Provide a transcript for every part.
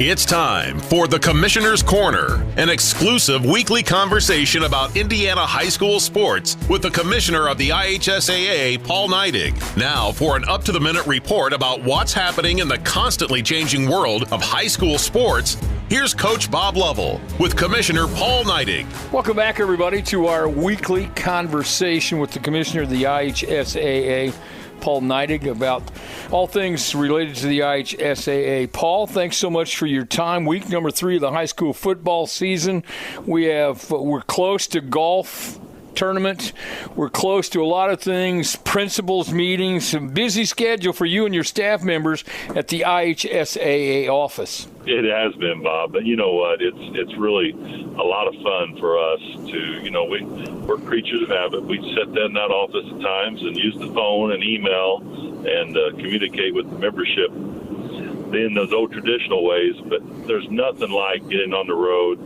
It's time for the Commissioner's Corner, an exclusive weekly conversation about Indiana high school sports with the Commissioner of the IHSAA, Paul Neidig. Now for an up-to-the-minute report about what's happening in the constantly changing world of high school sports, here's Coach Bob Lovell with Commissioner Paul Neidig. Welcome back, everybody, to our weekly conversation with the Commissioner of the IHSAA, Paul Neidig, about all things related to the IHSAA. Paul, thanks so much for your time. Week number 3 of the high school football season. We're close to golf tournament. We're close to a lot of things, principals meetings, some busy schedule for you and your staff members at the IHSAA office. It has been, Bob, but you know what? It's really a lot of fun for us to, we're creatures of habit. We sit there in that office at times and use the phone and email and communicate with the membership in those old traditional ways, but there's nothing like getting on the road,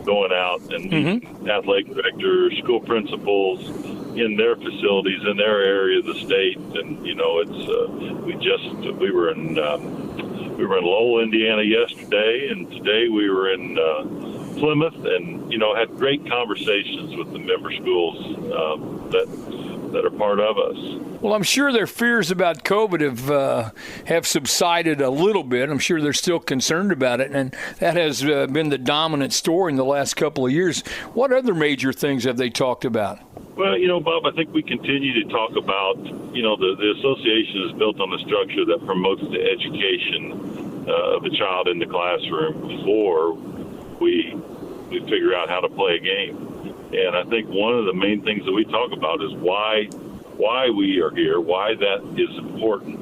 going out and meet athletic directors, school principals in their facilities, in their area of the state. And, we were in Lowell, Indiana yesterday, and today we were in Plymouth, and, had great conversations with the member schools that are part of us. Well, I'm sure their fears about COVID have subsided a little bit. I'm sure they're still concerned about it, and that has been the dominant story in the last couple of years. What other major things have they talked about? Well, Bob, I think we continue to talk about, the association is built on the structure that promotes the education of the child in the classroom before we figure out how to play a game. And I think one of the main things that we talk about is why we are here, why that is important,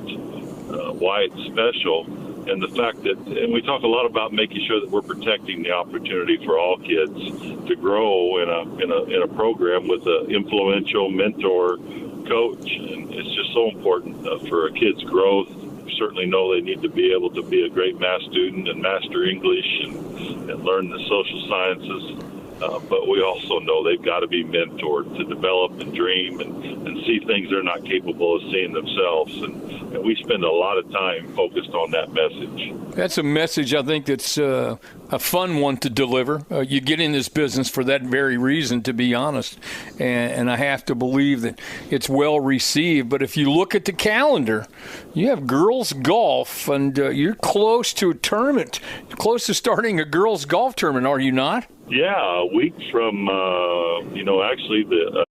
why it's special, and the fact that, and we talk a lot about making sure that we're protecting the opportunity for all kids to grow in a program with an influential mentor coach, and it's just so important for a kid's growth. We certainly know they need to be able to be a great math student and master English and learn the social sciences. But we also know they've got to be mentored to develop and dream and see things they're not capable of seeing themselves. And we spend a lot of time focused on that message. That's a message I think that's a fun one to deliver. You get in this business for that very reason, to be honest. And I have to believe that it's well received. But if you look at the calendar, you have girls golf, and you're close to a tournament, close to starting a girls golf tournament, are you not? Yeah, a week from, actually the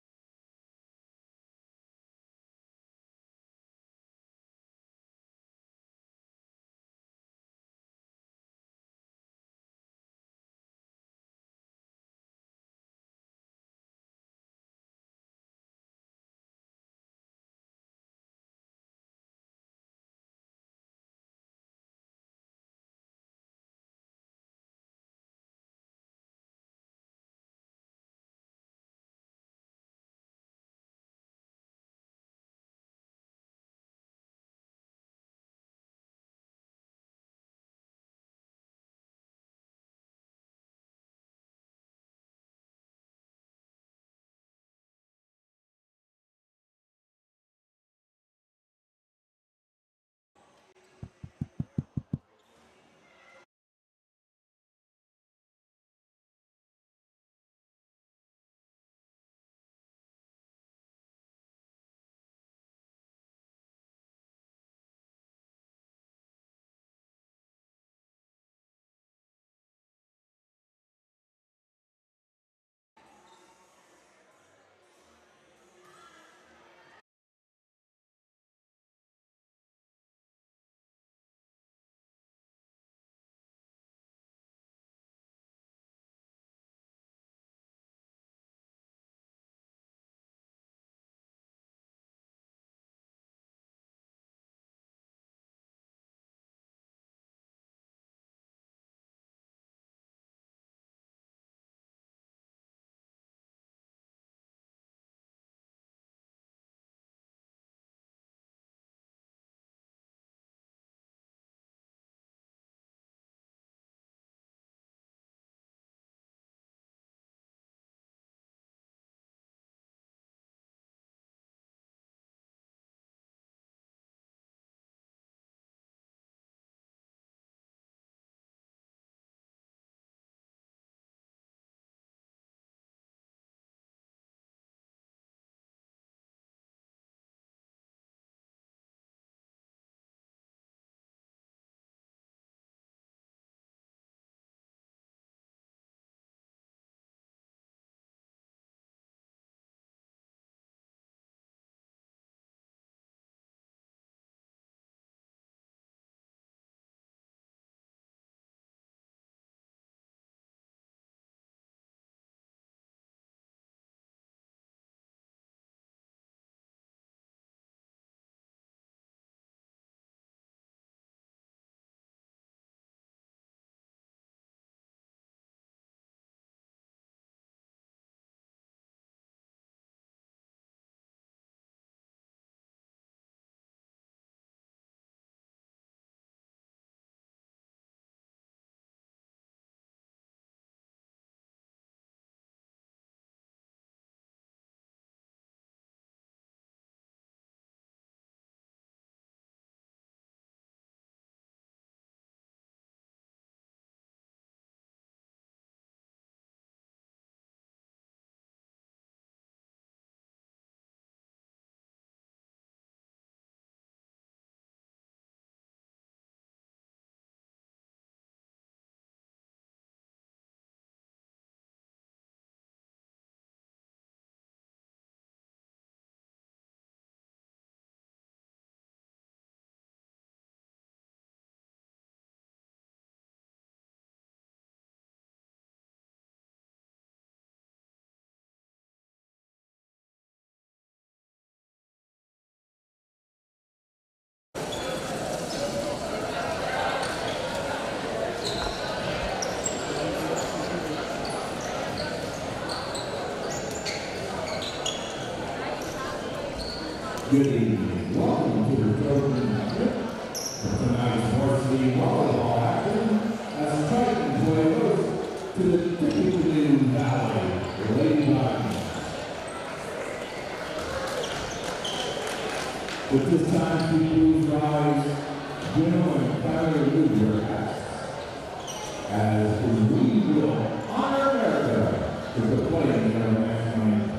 Good evening. Welcome to the Triton for tonight's Varsity Volleyball action as Triton play host to the Tippecanoe Valley Lady Lions. With this time, please rise, General and Founder Leader as we will honor America with the playing of our national anthem.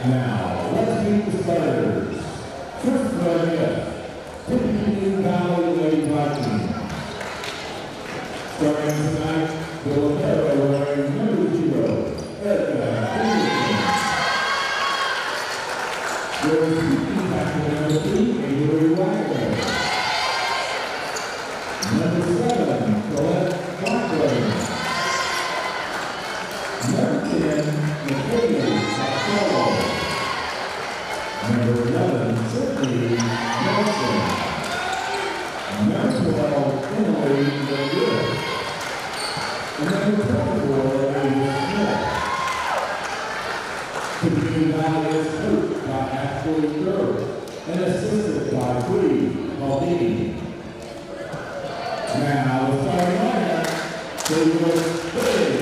Now, let's meet the starters. First player, Tippecanoe Valley Lady Viers. Starting tonight, the Lemler wearing number 0, Goes to Tippecanoe number 3, Avery Wagner. Number 7, Colette Margo. Number 10, Kayden. Number 11, Sydney Nelson. Number 12, Emily Viers. And number 24, Amsden. Tippecanoe Valley is coached by Atkins and assisted by Rodney. Now, the starting lineup, they will big,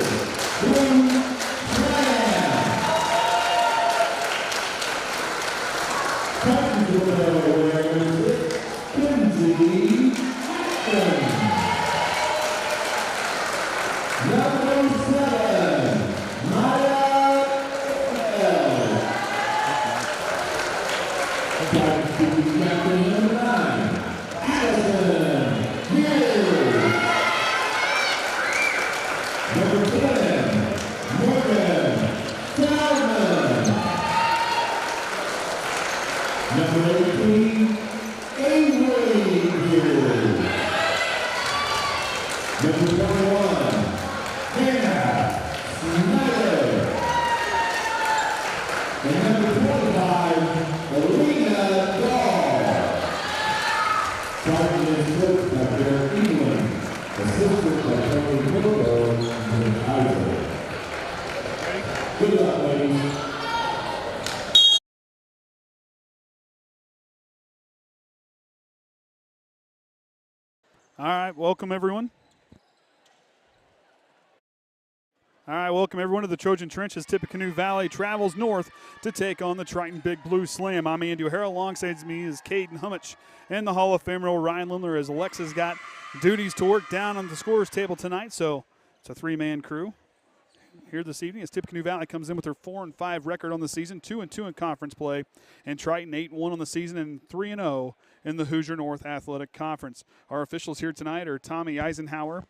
Good luck, ladies. All right, welcome everyone. All right, welcome everyone to the Trojan Trench as Tippecanoe Valley travels north to take on the Triton Big Blue Slam. I'm Andy O'Hara. Alongside me is Kaden Hummitch and the Hall of Famer Orion Lemler, as Alexa's got duties to work down on the scorer's table tonight, so it's a three-man crew here this evening as Tippecanoe Valley comes in with their 4-5 record on the season, 2-2 in conference play, and Triton 8-1 on the season and 3-0 in the Hoosier North Athletic Conference. Our officials here tonight are Tommy Eisenhower,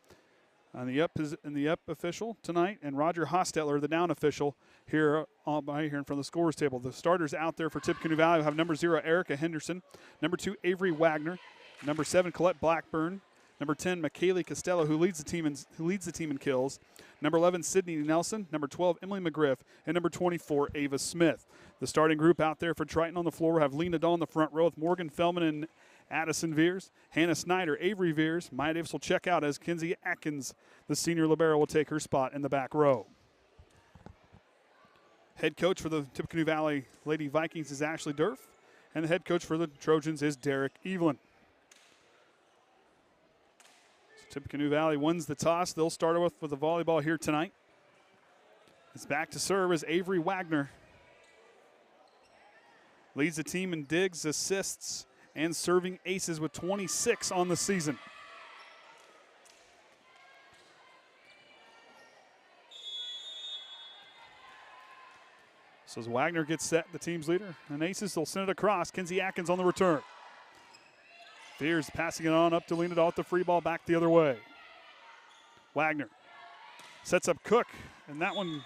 the up official tonight, and Roger Hostetler, the down official, here in front of the scorers table. The starters out there for Tippecanoe Valley have number 0, Erica Henderson, number 2, Avery Wagner, number 7, Colette Blackburn, Number 10, McKaylee Costello, who leads the team in kills. Number 11, Sydney Nelson. Number 12, Emily McGriff. And number 24, Ava Smith. The starting group out there for Triton on the floor have Lena Dahl in the front row with Morgan Feldman and Addison Viers. Hannah Snyder, Avery Viers. Maya Davis will check out as Kinsey Atkins, the senior libero, will take her spot in the back row. Head coach for the Tippecanoe Valley Lady Vikings is Ashley Durf. And the head coach for the Trojans is Derek Evelyn. Tippecanoe Valley wins the toss. They'll start with the volleyball here tonight. It's back to serve as Avery Wagner. Leads the team in digs, assists, and serving aces with 26 on the season. So as Wagner gets set, the team's leader, and aces, they'll send it across. Kinsey Atkins on the return. Viers passing it on up to Lena Dahl with the free ball back the other way. Wagner sets up Cook, and that one,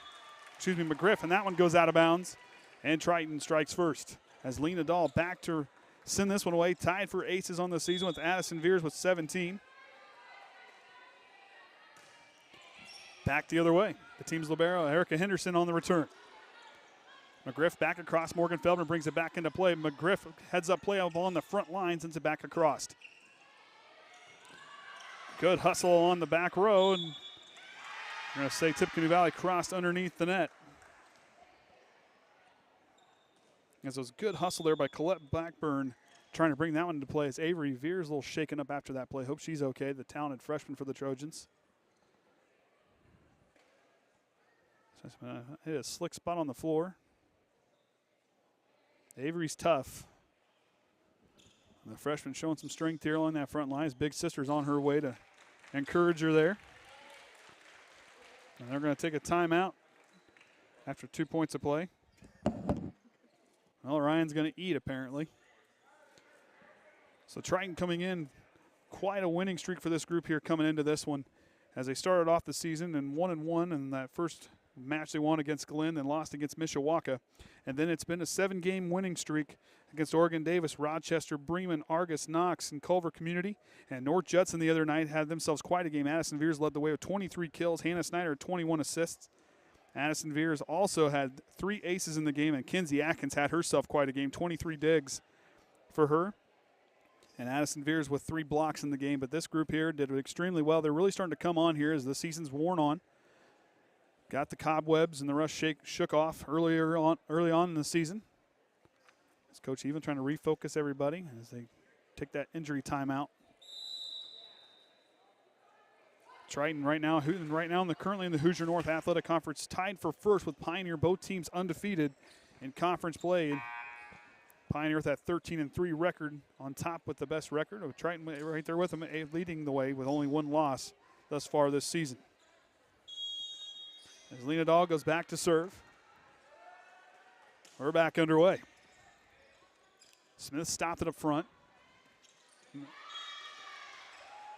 McGriff, and that one goes out of bounds. And Triton strikes first as Lena Dahl back to send this one away, tied for aces on the season with Addison Viers with 17. Back the other way. The team's libero, Erica Henderson, on the return. McGriff back across. Morgan Feldman brings it back into play. McGriff heads up play on the front line, sends it back across. Good hustle on the back row, and we're going to say Tippecanoe Valley crossed underneath the net. As it was good hustle there by Colette Blackburn, trying to bring that one into play. As Avery Viers a little shaken up after that play. Hope she's okay, the talented freshman for the Trojans. So hit a slick spot on the floor. Avery's tough. And the freshman showing some strength here along that front line. His big sister's on her way to encourage her there. And they're going to take a timeout after 2 points of play. Well, Orion's going to eat, apparently. So Triton coming in, quite a winning streak for this group here coming into this one. As they started off the season in 1-1 in that first match they won against Glenn, then lost against Mishawaka. And then it's been a 7-game winning streak against Oregon Davis, Rochester, Bremen, Argus, Knox, and Culver Community. And North Judson the other night had themselves quite a game. Addison Viers led the way with 23 kills. Hannah Snyder had 21 assists. Addison Viers also had 3 aces in the game, and Kinsey Atkins had herself quite a game, 23 digs for her. And Addison Viers with 3 blocks in the game. But this group here did extremely well. They're really starting to come on here as the season's worn on. Got the cobwebs and the rust shook off early on in the season. As Coach Even trying to refocus everybody as they take that injury timeout. Triton currently in the Hoosier North Athletic Conference, tied for first with Pioneer. Both teams undefeated in conference play. Pioneer with that 13-3 record on top with the best record. Triton right there with them, leading the way with only 1 loss thus far this season. As Lena Dahl goes back to serve. We're back underway. Smith stopped it up front.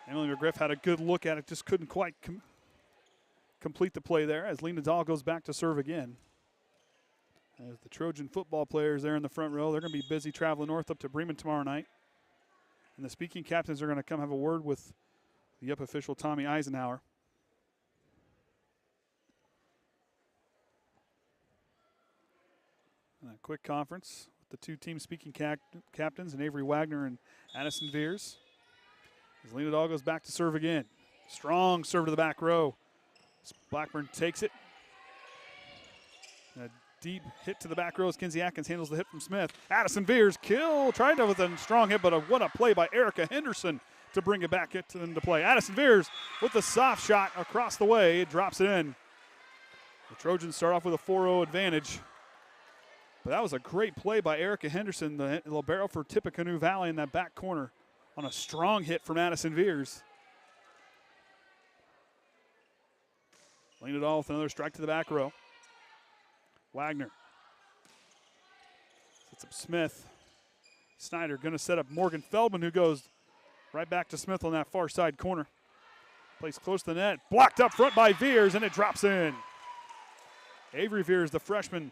Emily McGriff had a good look at it, just couldn't quite complete the play there as Lena Dahl goes back to serve again. As the Trojan football players there in the front row, they're going to be busy traveling north up to Bremen tomorrow night. And the speaking captains are going to come have a word with the UP official, Tommy Eisenhower. A quick conference with the 2 team speaking captains, and Avery Wagner and Addison Viers. As Lena Dahl goes back to serve again. Strong serve to the back row. Blackburn takes it. A deep hit to the back row as Kinsey Atkins handles the hit from Smith. Addison Viers tried to with a strong hit, but what a play by Erica Henderson to bring it back into play. Addison Viers with the soft shot across the way. It drops it in. The Trojans start off with a 4-0 advantage. But that was a great play by Erica Henderson, the libero for Tippecanoe Valley in that back corner on a strong hit from Addison Viers. Lena Dahl with another strike to the back row. Wagner sets up Smith. Snyder going to set up Morgan Feldman, who goes right back to Smith on that far side corner. Plays close to the net. Blocked up front by Viers, and it drops in. Avery Viers, the freshman,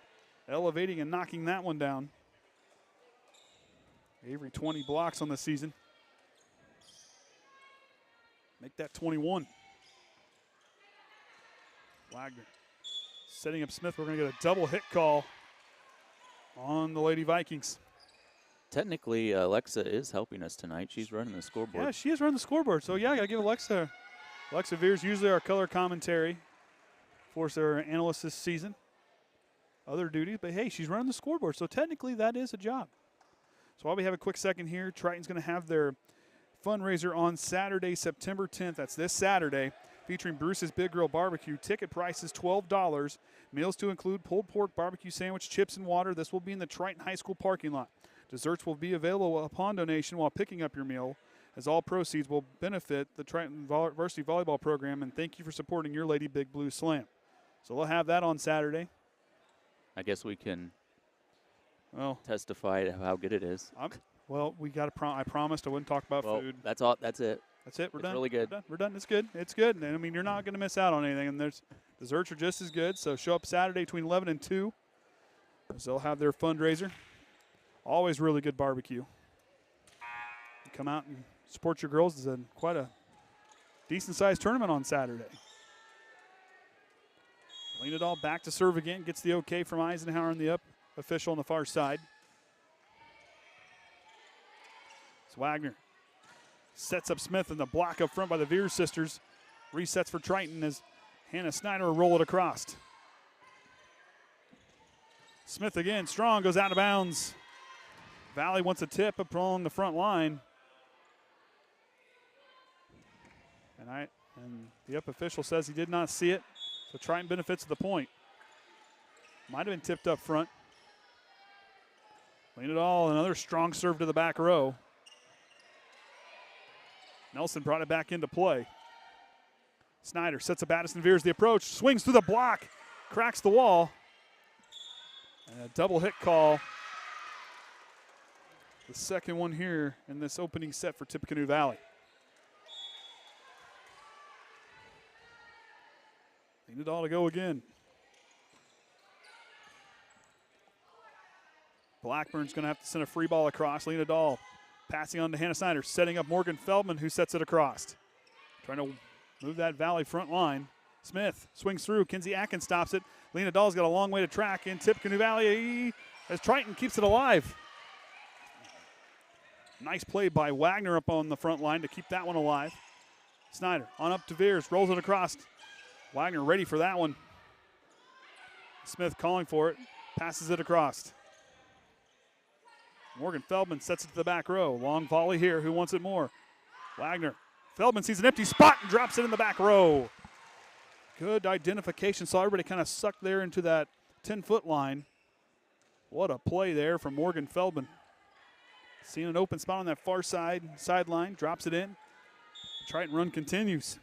elevating and knocking that one down. Avery 20 blocks on the season. Make that 21. Wagner setting up Smith. We're going to get a double hit call on the Lady Vikings. Technically, Alexa is helping us tonight. She's running the scoreboard. Yeah, she is running the scoreboard. So, yeah, I got to give Alexa Viers, usually our color commentary for our analyst this season. Other duties, but hey, she's running the scoreboard. So, technically, that is a job. So, while we have a quick second here, Triton's going to have their fundraiser on Saturday, September 10th. That's this Saturday, featuring Bruce's Big Grill Barbecue. Ticket price is $12. Meals to include pulled pork, barbecue sandwich, chips, and water. This will be in the Triton High School parking lot. Desserts will be available upon donation while picking up your meal, as all proceeds will benefit the Triton Varsity Volleyball program. And thank you for supporting your Lady Big Blue Slam. So we'll have that on Saturday. I guess we can testify to how good it is. Well, we got to. I promised I wouldn't talk about food. That's all. That's it. That's it. We're done. Really good. We're done. It's good. It's good. And I mean, you're not going to miss out on anything. And there's desserts are just as good. So show up Saturday between 11 and 2. As they'll have their fundraiser. Always really good barbecue. You come out and support your girls. It's quite a decent-sized tournament on Saturday. Leanadal back to serve again. Gets the okay from Eisenhower and the up official on the far side. It's Wagner. Sets up Smith in the block up front by the Viers sisters. Resets for Triton as Hannah Snyder will roll it across. Smith again, strong, goes out of bounds. Valley wants a tip up along the front line. And the up official says he did not see it. So Triton benefits the point. Might have been tipped up front. Leanadal, another strong serve to the back row. Nelson brought it back into play. Snyder sets up Addison Viers the approach, swings through the block, cracks the wall. And a double hit call. The second one here in this opening set for Tippecanoe Valley. Leanadal to go again. Blackburn's going to have to send a free ball across. Leanadal passing on to Hannah Snyder, setting up Morgan Feldman, who sets it across. Trying to move that Valley front line. Smith swings through. Kinsey Atkins stops it. Leanadal's got a long way to track in Tippecanoe Valley as Triton keeps it alive. Nice play by Wagner up on the front line to keep that one alive. Snyder on up to Viers, rolls it across. Wagner ready for that one. Smith calling for it, passes it across. Morgan Feldman sets it to the back row. Long volley here. Who wants it more? Wagner. Feldman sees an empty spot and drops it in the back row. Good identification. Saw everybody kind of sucked there into that 10-foot line. What a play there from Morgan Feldman. Seeing an open spot on that far sideline, drops it in. Triton run continues.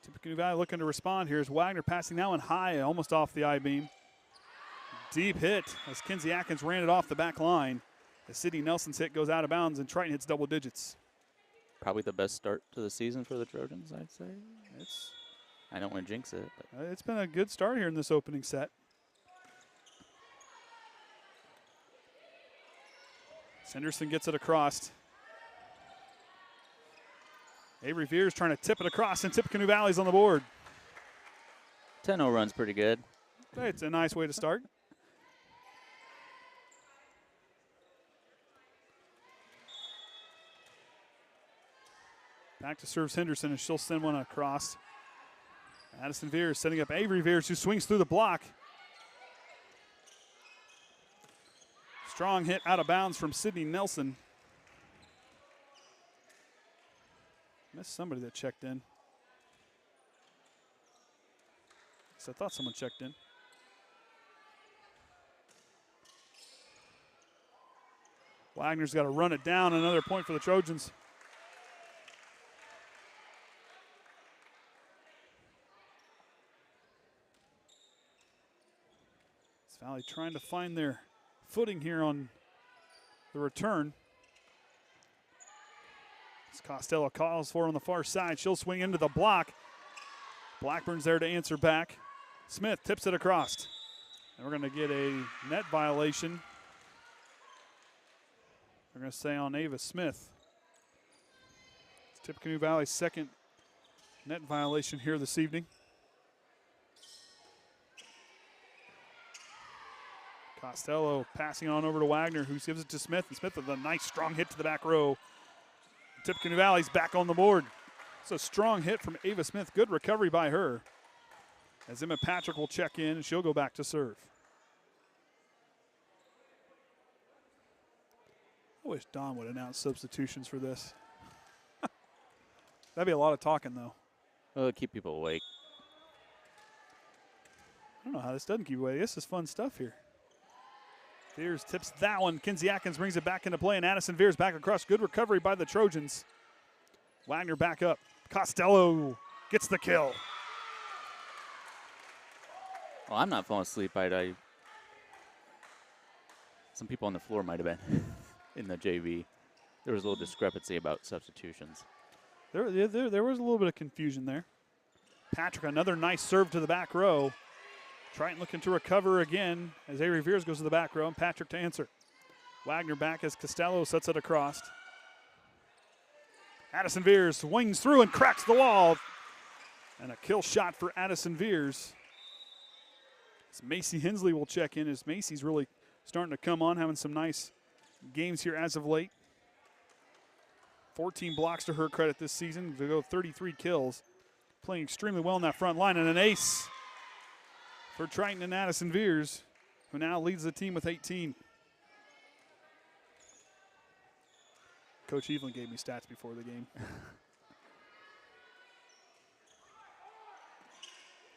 Tippecanoe Valley looking to respond here as Wagner passing that one high, almost off the I-beam. Deep hit as Kinsey Atkins ran it off the back line. As Sydney Nelson's hit goes out of bounds and Triton hits double digits. Probably the best start to the season for the Trojans, I'd say. I don't want to jinx it. But it's been a good start here in this opening set. Sanderson gets it across. Avery Viers trying to tip it across, and Tippecanoe Valley's on the board. 10-0 run's pretty good. It's a nice way to start. Back to serves Henderson, and she'll send one across. Addison Viers setting up Avery Viers, who swings through the block. Strong hit out of bounds from Sydney Nelson. Missed somebody that checked in. So I thought someone checked in. Wagner's got to run it down. Another point for the Trojans. It's Valley trying to find their footing here on the return. As Costello calls for on the far side. She'll swing into the block. Blackburn's there to answer back. Smith tips it across. And we're going to get a net violation. They're going to say on Ava Smith. It's Tippecanoe Valley's second net violation here this evening. Costello passing on over to Wagner, who gives it to Smith, and Smith with a nice strong hit to the back row. Tippecanoe Valley's back on the board. It's a strong hit from Ava Smith. Good recovery by her. As Emma Patrick will check in, and she'll go back to serve. I wish Don would announce substitutions for this. That'd be a lot of talking, though. Well, keep people awake. I don't know how this doesn't keep away. This is fun stuff here. Viers tips that one. Kinsey Atkins brings it back into play, and Addison Viers back across. Good recovery by the Trojans. Wagner back up. Costello gets the kill. Well, I'm not falling asleep. Some people on the floor might have been in the JV. There was a little discrepancy about substitutions. There was a little bit of confusion there. Patrick, another nice serve to the back row. Triton looking to recover again as Avery Viers goes to the back row, and Patrick to answer. Wagner back as Costello sets it across. Addison Viers swings through and cracks the wall. And a kill shot for Addison Viers. As Macy Hensley will check in, as Macy's really starting to come on, having some nice games here as of late. 14 blocks to her credit this season to go 33 kills. Playing extremely well in that front line, and an ace for Triton and Addison Viers, who now leads the team with 18. Coach Evelyn gave me stats before the game.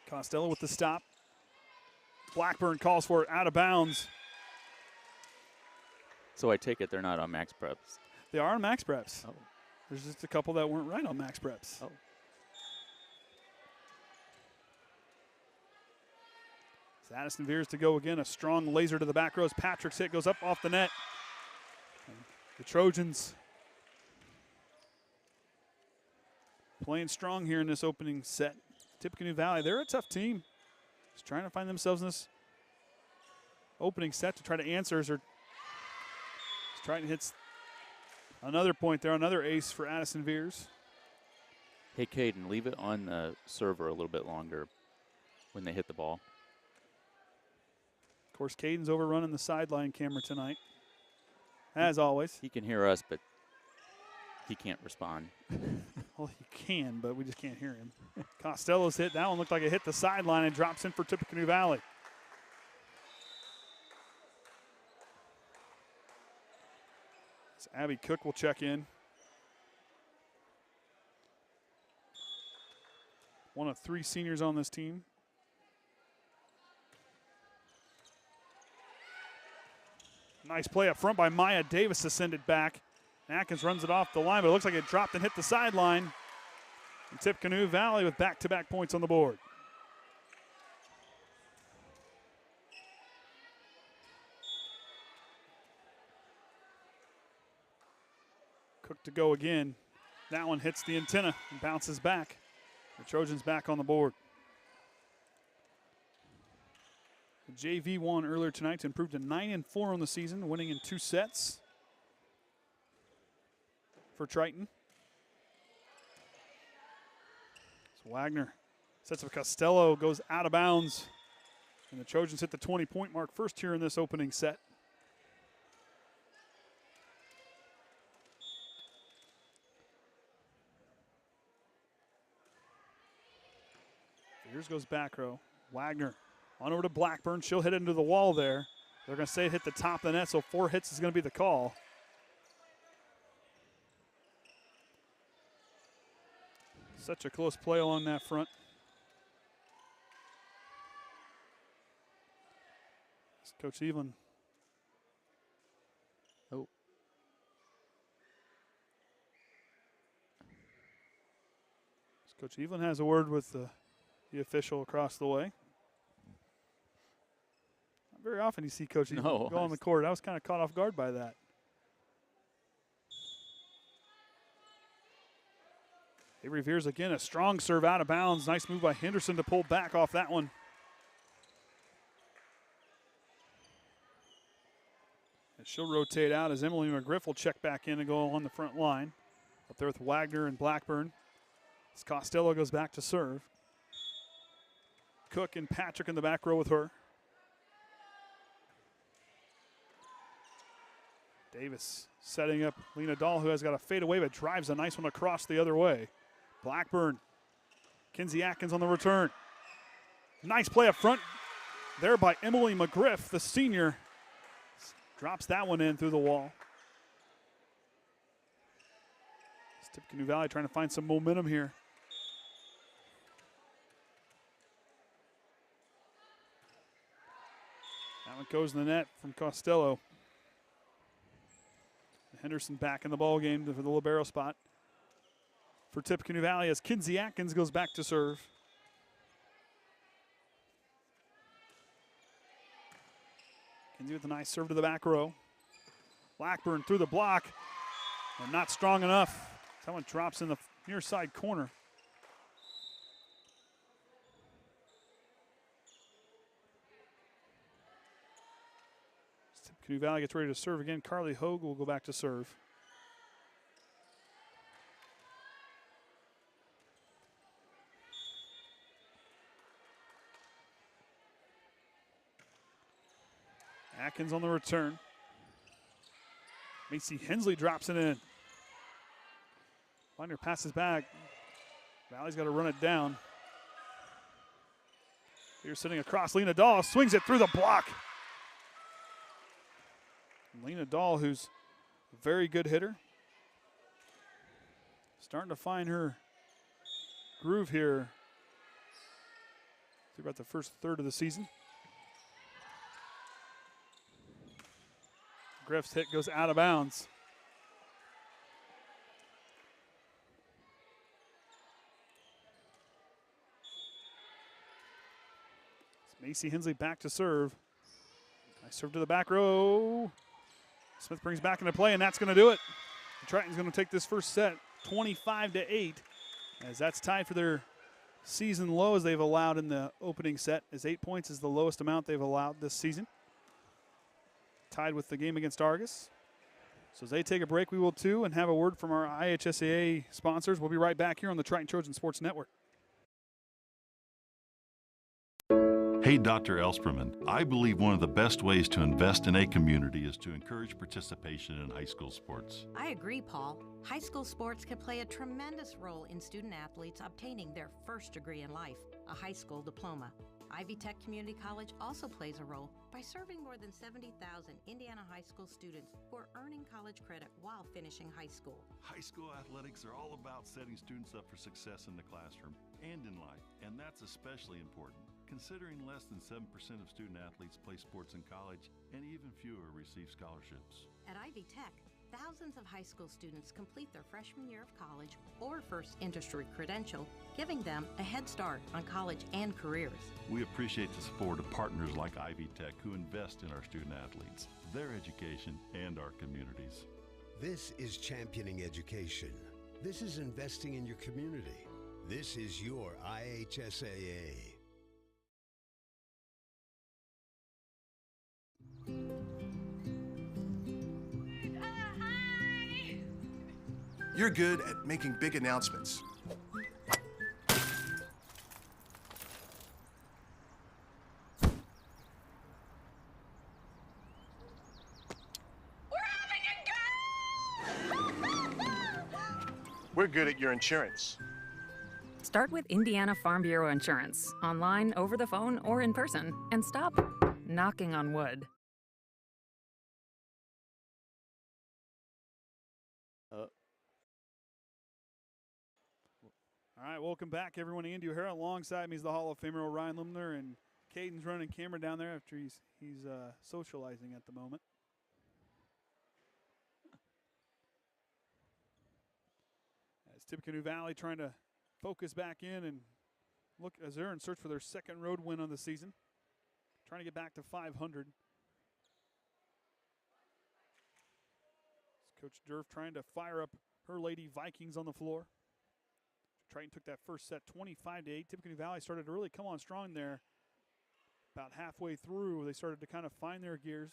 Costello with the stop. Blackburn calls for it out of bounds. So I take it they're not on max preps. They are on max preps. Oh. There's just a couple that weren't right on max preps. Oh. It's Addison Viers to go again. A strong laser to the back row as Patrick's hit goes up off the net. And the Trojans playing strong here in this opening set. Tippecanoe Valley, they're a tough team. Just trying to find themselves in this opening set to try to answer. Triton hits another point there, another ace for Addison Viers. Hey, Kayden, leave it on the server a little bit longer when they hit the ball. Of course, Kayden's overrunning the sideline camera tonight, as always. He can hear us, but he can't respond. Well, he can, but we just can't hear him. Costello's hit. That one looked like it hit the sideline and drops in for Tippecanoe Valley. So Abby Cook will check in. One of 3 seniors on this team. Nice play up front by Maya Davis to send it back. Atkins runs it off the line, but it looks like it dropped and hit the sideline. And Tippecanoe Valley with back-to-back points on the board. Cook to go again. That one hits the antenna and bounces back. The Trojans back on the board. The JV won earlier tonight to improve to 9-4 on the season, winning in 2 sets for Triton. So Wagner sets up Costello, goes out of bounds. And the Trojans hit the 20-point mark first here in this opening set. Here's goes back row. Wagner on over to Blackburn. She'll hit into the wall there. They're going to say it hit the top of the net, so 4 hits is going to be the call. Such a close play along that front. It's Coach Evelyn. Oh. Coach Evelyn has a word with the official across the way. Not very often you see Coach Evelyn go on the court. I was kind of caught off guard by that. Avery Viers again, a strong serve out of bounds. Nice move by Henderson to pull back off that one. And she'll rotate out as Emily McGriff will check back in and go on the front line. Up there with Wagner and Blackburn. As Costello goes back to serve. Cook and Patrick in the back row with her. Davis setting up Lena Dahl, who has got a fadeaway but drives a nice one across the other way. Blackburn. Kinsey Atkins on the return. Nice play up front there by Emily McGriff, the senior. Drops that one in through the wall. Tippecanoe Valley trying to find some momentum here. That one goes in the net from Costello. Henderson back in the ball game for the libero spot for Tippecanoe Valley as Kinsey Atkins goes back to serve. Kinsey with a nice serve to the back row. Blackburn through the block and not strong enough. Someone drops in the near side corner. Tippecanoe Valley gets ready to serve again. Carly Hogue will go back to serve. Atkins on the return. Macy Hensley drops it in. Binder passes back. Valley's got to run it down. Here sitting across. Lena Dahl swings it through the block. Lena Dahl, who's a very good hitter. Starting to find her groove here through about the first third of the season. Griff's hit goes out of bounds. Macy Hensley back to serve. Nice serve to the back row. Smith brings back into play, and that's going to do it. The Triton's going to take this first set 25-8, as that's tied for their season low as they've allowed in the opening set, as 8 points is the lowest amount they've allowed this season. Tied with the game against Argus. So as they take a break, we will too, and have a word from our IHSAA sponsors. We'll be right back here on the Triton Trojan Sports Network. Hey, Dr. Elsperman, I believe one of the best ways to invest in a community is to encourage participation in high school sports. I agree, Paul. High school sports can play a tremendous role in student athletes obtaining their first degree in life, a high school diploma. Ivy Tech Community College also plays a role by serving more than 70,000 Indiana high school students who are earning college credit while finishing high school. High school athletics are all about setting students up for success in the classroom and in life, and that's especially important, considering less than 7% of student athletes play sports in college and even fewer receive scholarships. At Ivy Tech, thousands of high school students complete their freshman year of college or first industry credential, giving them a head start on college and careers. We appreciate the support of partners like Ivy Tech who invest in our student athletes, their education, and our communities. This is championing education. This is investing in your community. This is your IHSAA. You're good at making big announcements. We're good at your insurance. Start with Indiana Farm Bureau Insurance, online, over the phone, or in person, and stop knocking on wood. All right, welcome back, everyone. Andy O'Hara alongside me is the Hall of Famer Orion Lemler, and Kayden's running camera down there after he's socializing at the moment. As Tippecanoe Valley trying to focus back in and look as they're in search for their second road win on the season, trying to get back to 500. Coach Durf trying to fire up her Lady Vikings on the floor. Triton took that first set 25-8. Tippecanoe Valley started to really come on strong there. About halfway through, they started to kind of find their gears.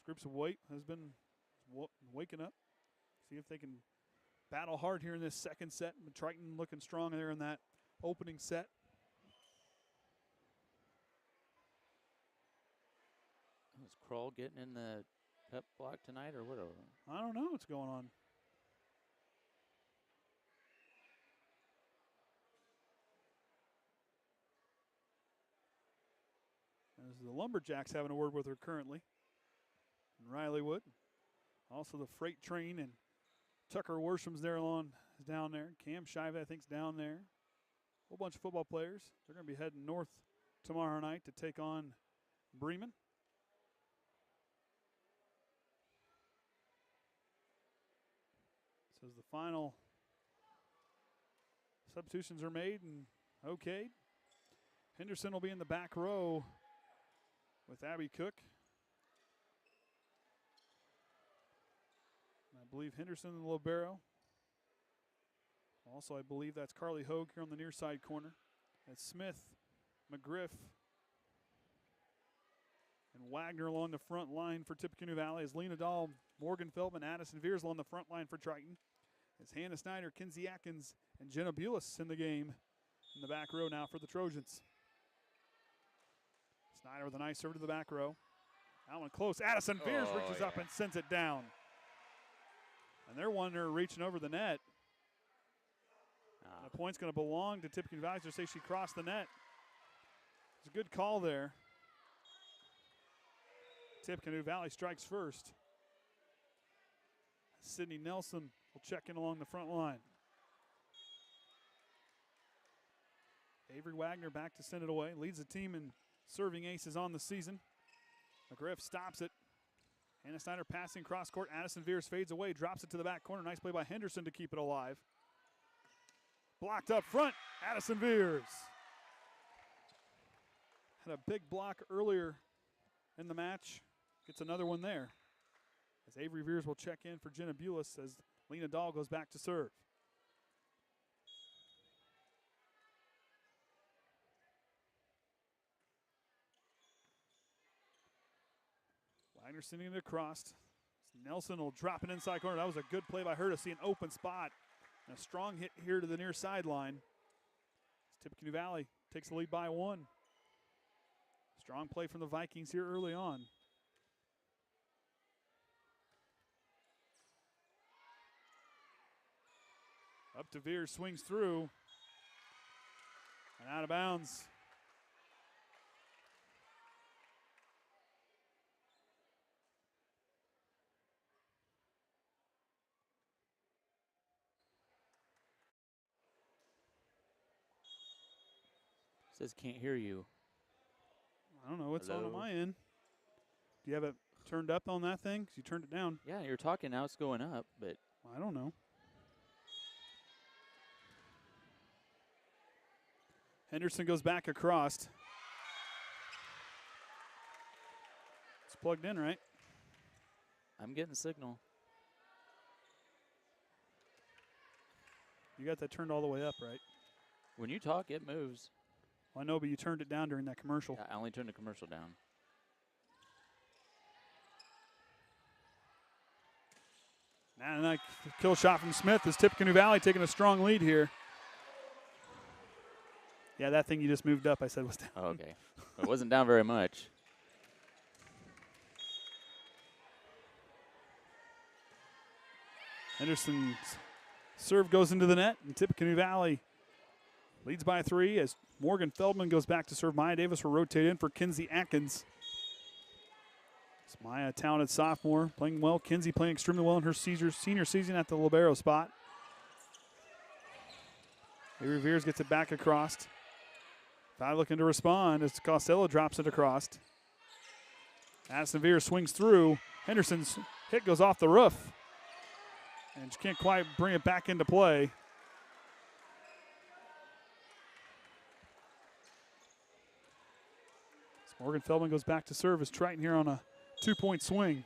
groups of weight has been waking up. See if they can battle hard here in this second set. Triton looking strong there in that opening set. Is Kroll getting in the pep block tonight or whatever? I don't know what's going on. As the Lumberjacks having a word with her currently. And Riley Wood. Also the freight train and Tucker Worsham's there is down there. Cam Shive, I think, is down there. A whole bunch of football players. They're going to be heading north tomorrow night to take on Bremen. So as the final substitutions are made and okayed, Henderson will be in the back row with Abby Cook. And I believe Henderson and Libero. Also, I believe that's Carly Hogue here on the near side corner. That's Smith, McGriff, and Wagner along the front line for Tippecanoe Valley. As Lena Dahl, Morgan Feldman, Addison Viers along the front line for Triton. As Hannah Snyder, Kinsey Atkins, and Jenna Bulis in the game in the back row now for the Trojans. Snyder with a nice serve to the back row. That one close. Addison Viers reaches up and sends it down. And they're one there reaching over the net. The point's going to belong to Tippecanoe Valley. They say she crossed the net. It's a good call there. Tippecanoe Valley strikes first. Sydney Nelson will check in along the front line. Avery Wagner back to send it away. Leads the team in serving aces on the season. McGriff stops it. Hannah Snyder passing cross court. Addison Viers fades away, drops it to the back corner. Nice play by Henderson to keep it alive. Blocked up front, Addison Viers. Had a big block earlier in the match. Gets another one there. As Avery Viers will check in for Jenna Bulis as Lena Dahl goes back to serve. Wagner sending it across. Nelson will drop it inside corner. That was a good play by her to see an open spot. And a strong hit here to the near sideline. Tippecanoe Valley takes the lead by one. Strong play from the Vikings here early on. Up to Viers, swings through. And out of bounds. Says can't hear you. I don't know what's Hello? on my end. Do you have it turned up on that thing? 'Cause you turned it down. Yeah, you're talking now. It's going up, but I don't know. Henderson goes back across. It's plugged in, right? I'm getting signal. You got that turned all the way up, right? When you talk, it moves. Well, I know, but you turned it down during that commercial. I only turned the commercial down. And a kill shot from Smith as Tippecanoe Valley taking a strong lead here. Yeah, that thing you just moved up, I said was down. Oh, okay. It wasn't down very much. Henderson's serve goes into the net, and Tippecanoe Valley leads by 3 as Morgan Feldman goes back to serve. Maya Davis will rotate in for Kinsey Atkins. It's Maya, a talented sophomore, playing well. Kinsey playing extremely well in her senior season at the libero spot. Avery Viers gets it back across. Valley looking to respond as Costello drops it across. Addison Viers swings through. Henderson's hit goes off the roof. And she can't quite bring it back into play. Morgan Feldman goes back to serve as Triton here on a 2-point swing.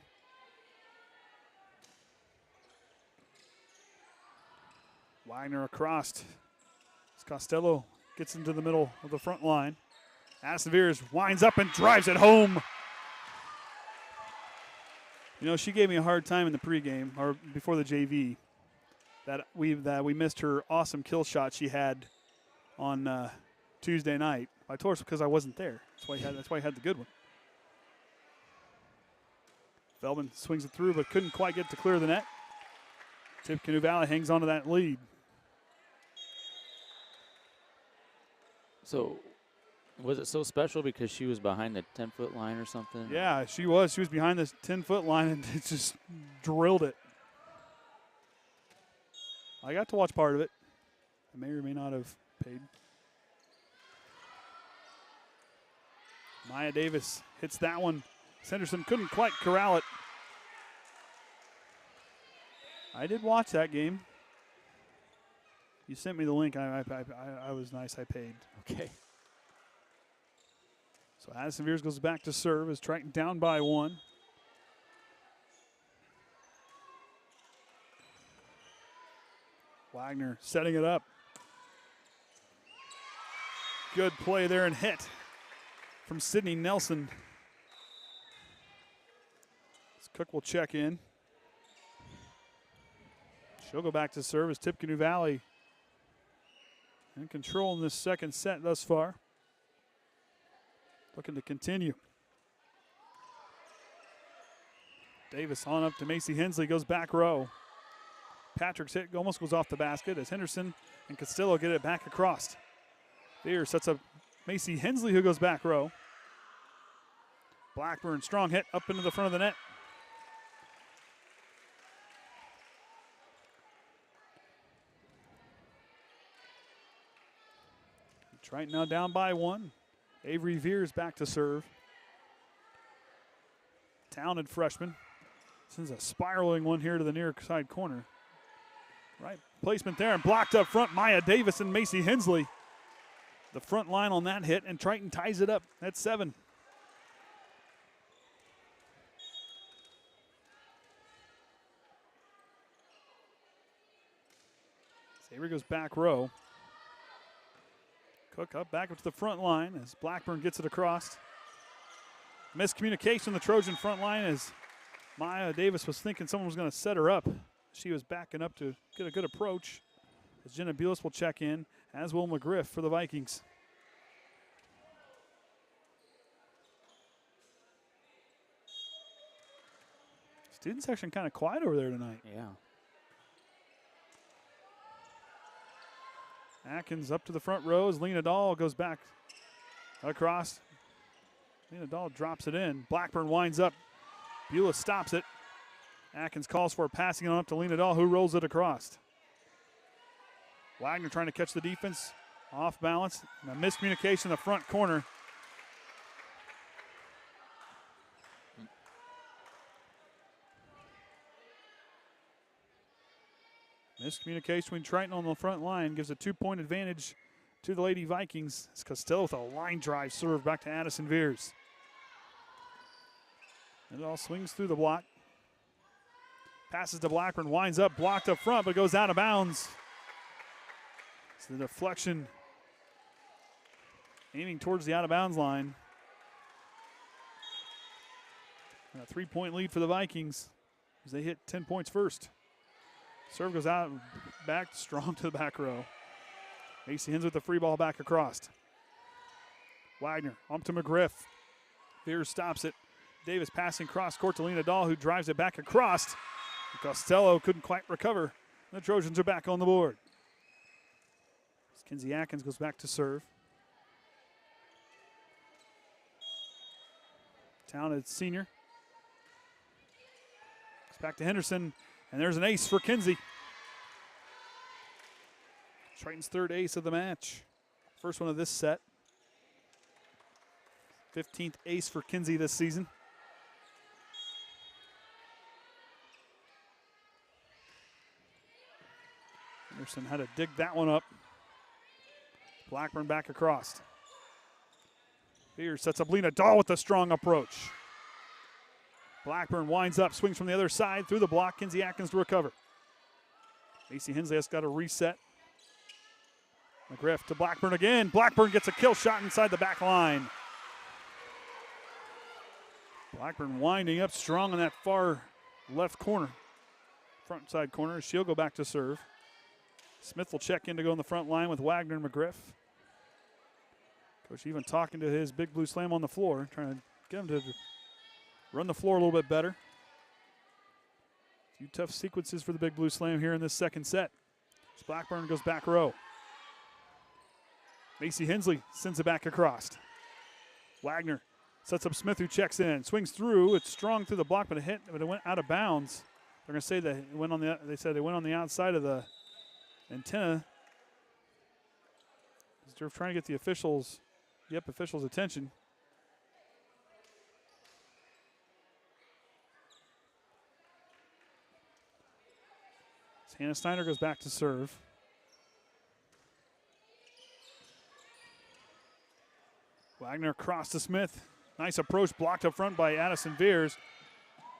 Wagner across. As Costello gets into the middle of the front line. Addison Viers winds up and drives it home. You know, she gave me a hard time in the pregame or before the JV that we missed her awesome kill shot she had on Tuesday night. I told her because I wasn't there. That's why he had the good one. Feldman swings it through, but couldn't quite get to clear the net. Tippecanoe Valley hangs on to that lead. So, was it so special because she was behind the 10-foot line or something? Yeah, she was. She was behind this 10-foot line and it just drilled it. I got to watch part of it. I may or may not have paid. Maya Davis hits that one. Sanderson couldn't quite corral it. I did watch that game. You sent me the link. I was nice. I paid. Okay. So Addison Viers goes back to serve as Triton down by 1. Wagner setting it up. Good play there and hit from Sydney Nelson. Cook will check in. She'll go back to serve as Tippecanoe Valley in control in this second set thus far. Looking to continue. Davis on up to Macy Hensley, goes back row. Patrick's hit almost goes off the basket as Henderson and Castillo get it back across. Viers sets up Macy Hensley, who goes back row. Blackburn, strong hit up into the front of the net. Triton now down by 1. Avery Viers back to serve. Talented freshman. Sends a spiraling one here to the near side corner. Right placement there and blocked up front. Maya Davis and Macy Hensley. The front line on that hit, and Triton ties it up at 7. Avery goes back row. Cook up back up to the front line as Blackburn gets it across. Miscommunication on the Trojan front line as Maya Davis was thinking someone was going to set her up. She was backing up to get a good approach. As Jenna Bulis will check in, as will McGriff for the Vikings. Student section kind of quiet over there tonight. Yeah. Atkins up to the front row as Lena Dahl goes back across. Lena Dahl drops it in. Blackburn winds up. Beulah stops it. Atkins calls for passing it on up to Lena Dahl, who rolls it across. Wagner trying to catch the defense. Off balance. And a miscommunication in the front corner. Miscommunication between Triton on the front line gives a 2-point advantage to the Lady Vikings. It's Costello with a line drive serve back to Addison Viers. And it all swings through the block. Passes to Blackburn, winds up, blocked up front, but goes out of bounds. It's the deflection aiming towards the out of bounds line. And a 3-point lead for the Vikings as they hit 10 points first. Serve goes out, back, strong to the back row. Macy Hens with the free ball back across. Wagner, up to McGriff. Viers stops it. Davis passing cross court to Lena Dahl, who drives it back across. Costello couldn't quite recover. The Trojans are back on the board. Kinsey Atkins goes back to serve. Talented senior. It's back to Henderson. And there's an ace for Kinsey. Triton's third ace of the match. First one of this set. 15th ace for Kinsey this season. Henderson had to dig that one up. Blackburn back across. Viers sets up Lena Dahl with a strong approach. Blackburn winds up, swings from the other side through the block. Kinsey Atkins to recover. Macy Hensley has got a reset. McGriff to Blackburn again. Blackburn gets a kill shot inside the back line. Blackburn winding up strong on that far left corner, front side corner. She'll go back to serve. Smith will check in to go on the front line with Wagner and McGriff. Coach even talking to his Big Blue Slam on the floor, trying to get him to run the floor a little bit better. A few tough sequences for the Big Blue Slam here in this second set. As Blackburn goes back row. Macy Hensley sends it back across. Wagner sets up Smith, who checks in, swings through. It's strong through the block, but it went out of bounds. They're going to say that it went on the. They said it went on the outside of the antenna. They're trying to get the officials' attention. Hannah Steiner goes back to serve. Wagner across to Smith. Nice approach, blocked up front by Addison Viers.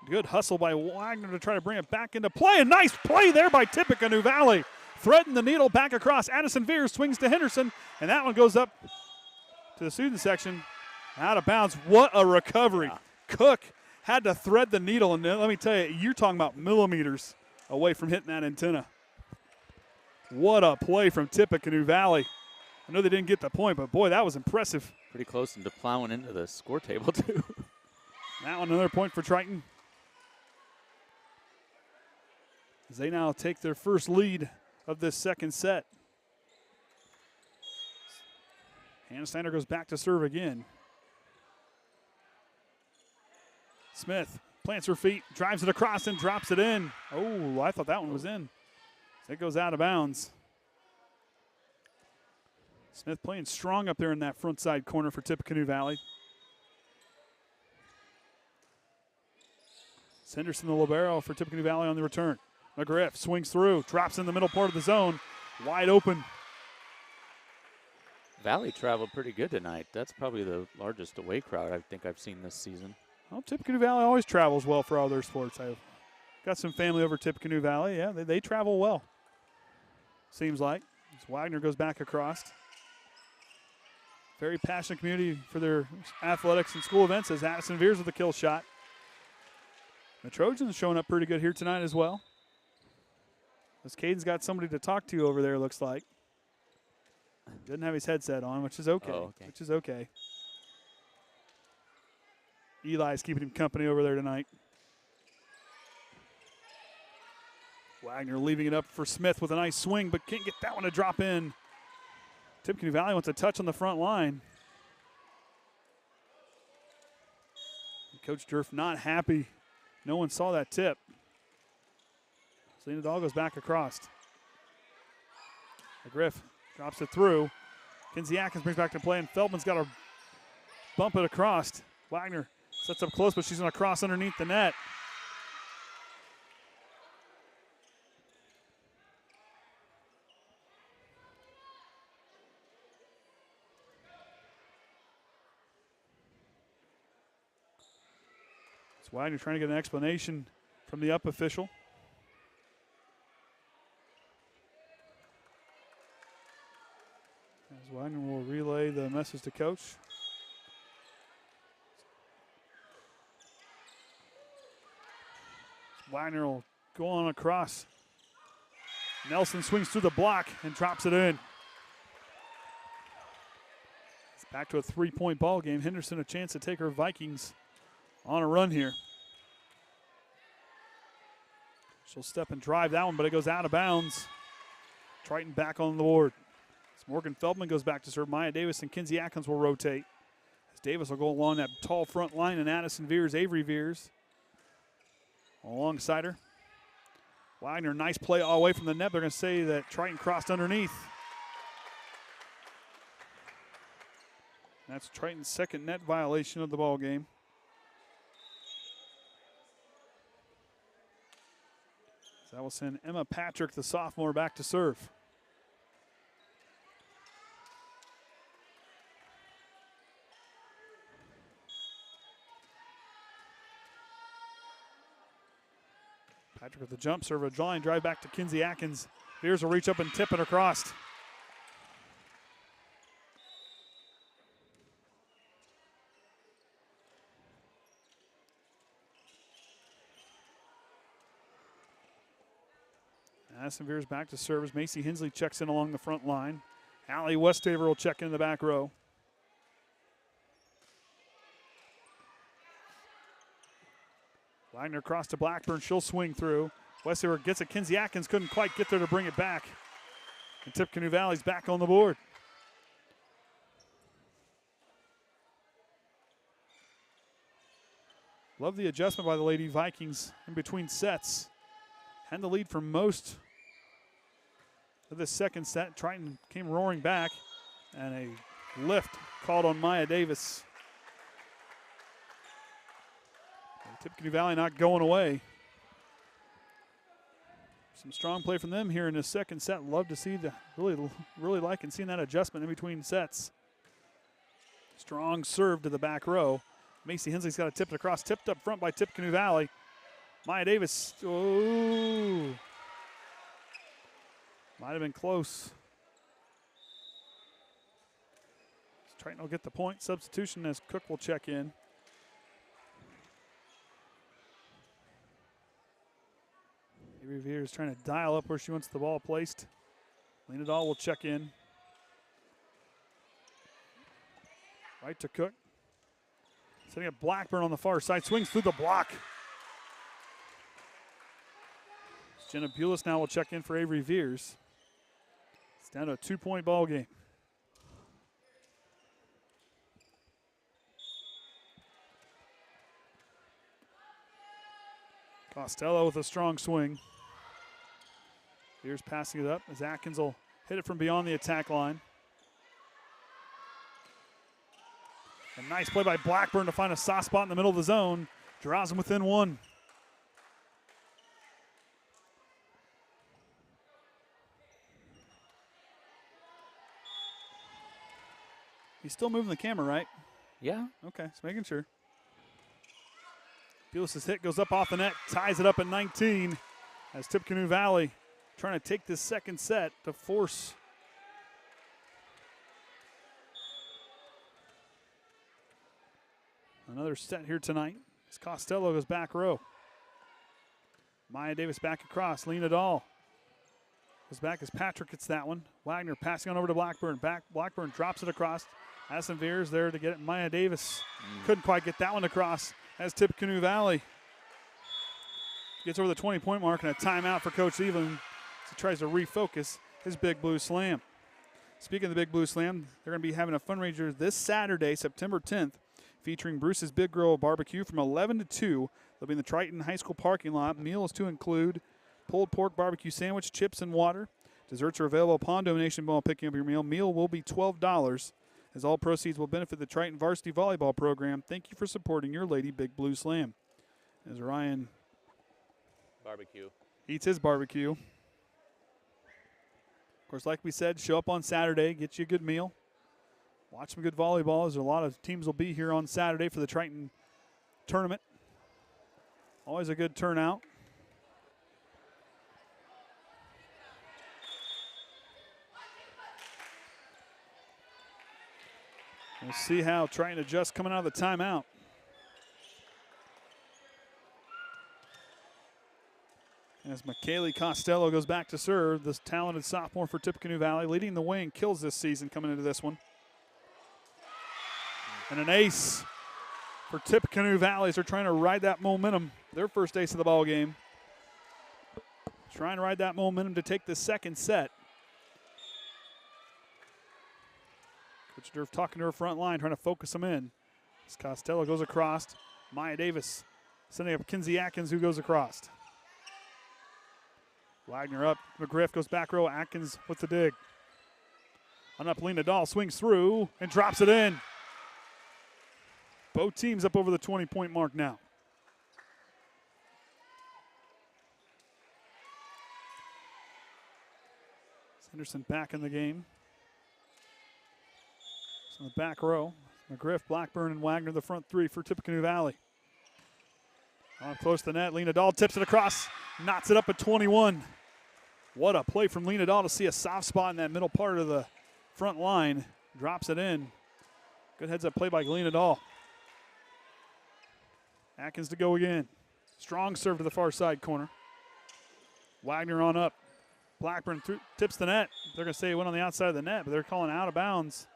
Good hustle by Wagner to try to bring it back into play. A nice play there by Tippecanoe Valley. Threading the needle back across. Addison Viers swings to Henderson, and that one goes up to the student section. Out of bounds. What a recovery. Yeah. Cook had to thread the needle, and let me tell you, you're talking about millimeters away from hitting that antenna. What a play from Tippecanoe Valley. I know they didn't get the point, but boy, that was impressive. Pretty close into plowing into the score table, too. Now another point for Triton, as they now take their first lead of this second set. Hannah Steiner goes back to serve again. Smith plants her feet, drives it across, and drops it in. Oh, I thought that one was in. It goes out of bounds. Smith playing strong up there in that front side corner for Tippecanoe Valley. Henderson, the libero for Tippecanoe Valley on the return. McGriff swings through, drops in the middle part of the zone, wide open. Valley traveled pretty good tonight. That's probably the largest away crowd I think I've seen this season. Well, Tippecanoe Valley always travels well for all their sports. I've got some family over Tippecanoe Valley. Yeah, they travel well, seems like. As Wagner goes back across. Very passionate community for their athletics and school events, as Addison Viers with a kill shot. The Trojans showing up pretty good here tonight as well. As Kayden's got somebody to talk to over there, looks like. Doesn't have his headset on, which is okay. Oh, okay. Which is okay. Eli's keeping him company over there tonight. Wagner leaving it up for Smith with a nice swing, but can't get that one to drop in. Tippecanoe Valley wants a touch on the front line. Coach Durf not happy. No one saw that tip. Selena Dahl goes back across. McGriff drops it through. Kinsey Atkins brings back to play, and Feldman's got to bump it across. Wagner sets up close, but she's going to cross underneath the net. Wagner trying to get an explanation from the up official. As Wagner will relay the message to coach. Wagner will go on across. Nelson swings through the block and drops it in. It's back to a three-point ball game. Henderson a chance to take her Vikings on a run here. She'll step and drive that one, but it goes out of bounds. Triton back on the board. As Morgan Feldman goes back to serve, Maya Davis and Kinsey Atkins will rotate. As Davis will go along that tall front line, and Addison Viers, Avery Viers alongside her. Wagner, nice play all the way from the net. They're going to say that Triton crossed underneath. That's Triton's second net violation of the ball game. So that will send Emma Patrick, the sophomore, back to serve. Patrick with the jump serve, a drawing drive back to Kinsey Atkins. Viers will reach up and tip it across. Madison Viers back to service. Macy Hensley checks in along the front line. Allie Westaver will check in the back row. Wagner across to Blackburn. She'll swing through. Westaver gets it. Kinsey Atkins couldn't quite get there to bring it back. And Tippecanoe Valley's back on the board. Love the adjustment by the Lady Vikings in between sets. Had the lead for most of the second set. Triton came roaring back, and a lift called on Maya Davis. And Tippecanoe Valley not going away. Some strong play from them here in the second set. Love to see really liking seeing that adjustment in between sets. Strong serve to the back row. Macy Hensley's got to tip it across. Tipped up front by Tippecanoe Valley. Maya Davis. Oh. Might have been close. Triton will get the point. Substitution as Cook will check in. Avery Viers trying to dial up where she wants the ball placed. Lena Dahl will check in. Right to Cook. Setting up Blackburn on the far side. Swings through the block. Jenna Bulis now will check in for Avery Viers. It's down to a 2-point ball game. Costello with a strong swing. Viers passing it up as Atkins will hit it from beyond the attack line. A nice play by Blackburn to find a soft spot in the middle of the zone. Draws them within one. He's still moving the camera, right? Yeah. Okay, just making sure. Bulis' hit goes up off the net, ties it up at 19 as Tippecanoe Valley trying to take this second set to force another set here tonight as Costello goes back row. Maya Davis back across. Lena Dahl goes back as Patrick gets that one. Wagner passing on over to Blackburn. Blackburn drops it across. Madison Viers there to get it. Maya Davis couldn't quite get that one across as Tippecanoe Valley gets over the 20-point mark and a timeout for Coach Evelyn as he tries to refocus his Big Blue Slam. Speaking of the Big Blue Slam, they're going to be having a fundraiser this Saturday, September 10th, featuring Bruce's Big Grill Barbecue from 11 to 2. They'll be in the Triton High School parking lot. Meals to include pulled pork barbecue sandwich, chips, and water. Desserts are available upon donation while picking up your meal. Meal will be $12, as all proceeds will benefit the Triton Varsity Volleyball program. Thank you for supporting your Lady Big Blue Slam. As Orion eats his barbecue. Of course, like we said, show up on Saturday, get you a good meal. Watch some good volleyball, as a lot of teams will be here on Saturday for the Triton tournament. Always a good turnout. We'll see how Triton adjusts coming out of the timeout. As McKaylee Costello goes back to serve, this talented sophomore for Tippecanoe Valley, leading the way in kills this season coming into this one. And an ace for Tippecanoe Valley as they're trying to ride that momentum. Their first ace of the ball game. Trying to ride that momentum to take the second set. Coach Durf talking to her front line, trying to focus them in. As Costello goes across. Maya Davis sending up Kinsey Atkins, who goes across. Wagner up. McGriff goes back row. Atkins with the dig. On up, Lena Dahl swings through and drops it in. Both teams up over the 20-point mark now. Henderson back in the game. So in the back row, McGriff, Blackburn, and Wagner, the front three for Tippecanoe Valley. On close to the net, Lena Dahl tips it across, knots it up at 21. What a play from Lena Dahl to see a soft spot in that middle part of the front line. Drops it in. Good heads-up play by Lena Dahl. Atkins to go again. Strong serve to the far side corner. Wagner on up. Blackburn tips the net. They're going to say it went on the outside of the net, but they're calling out of bounds.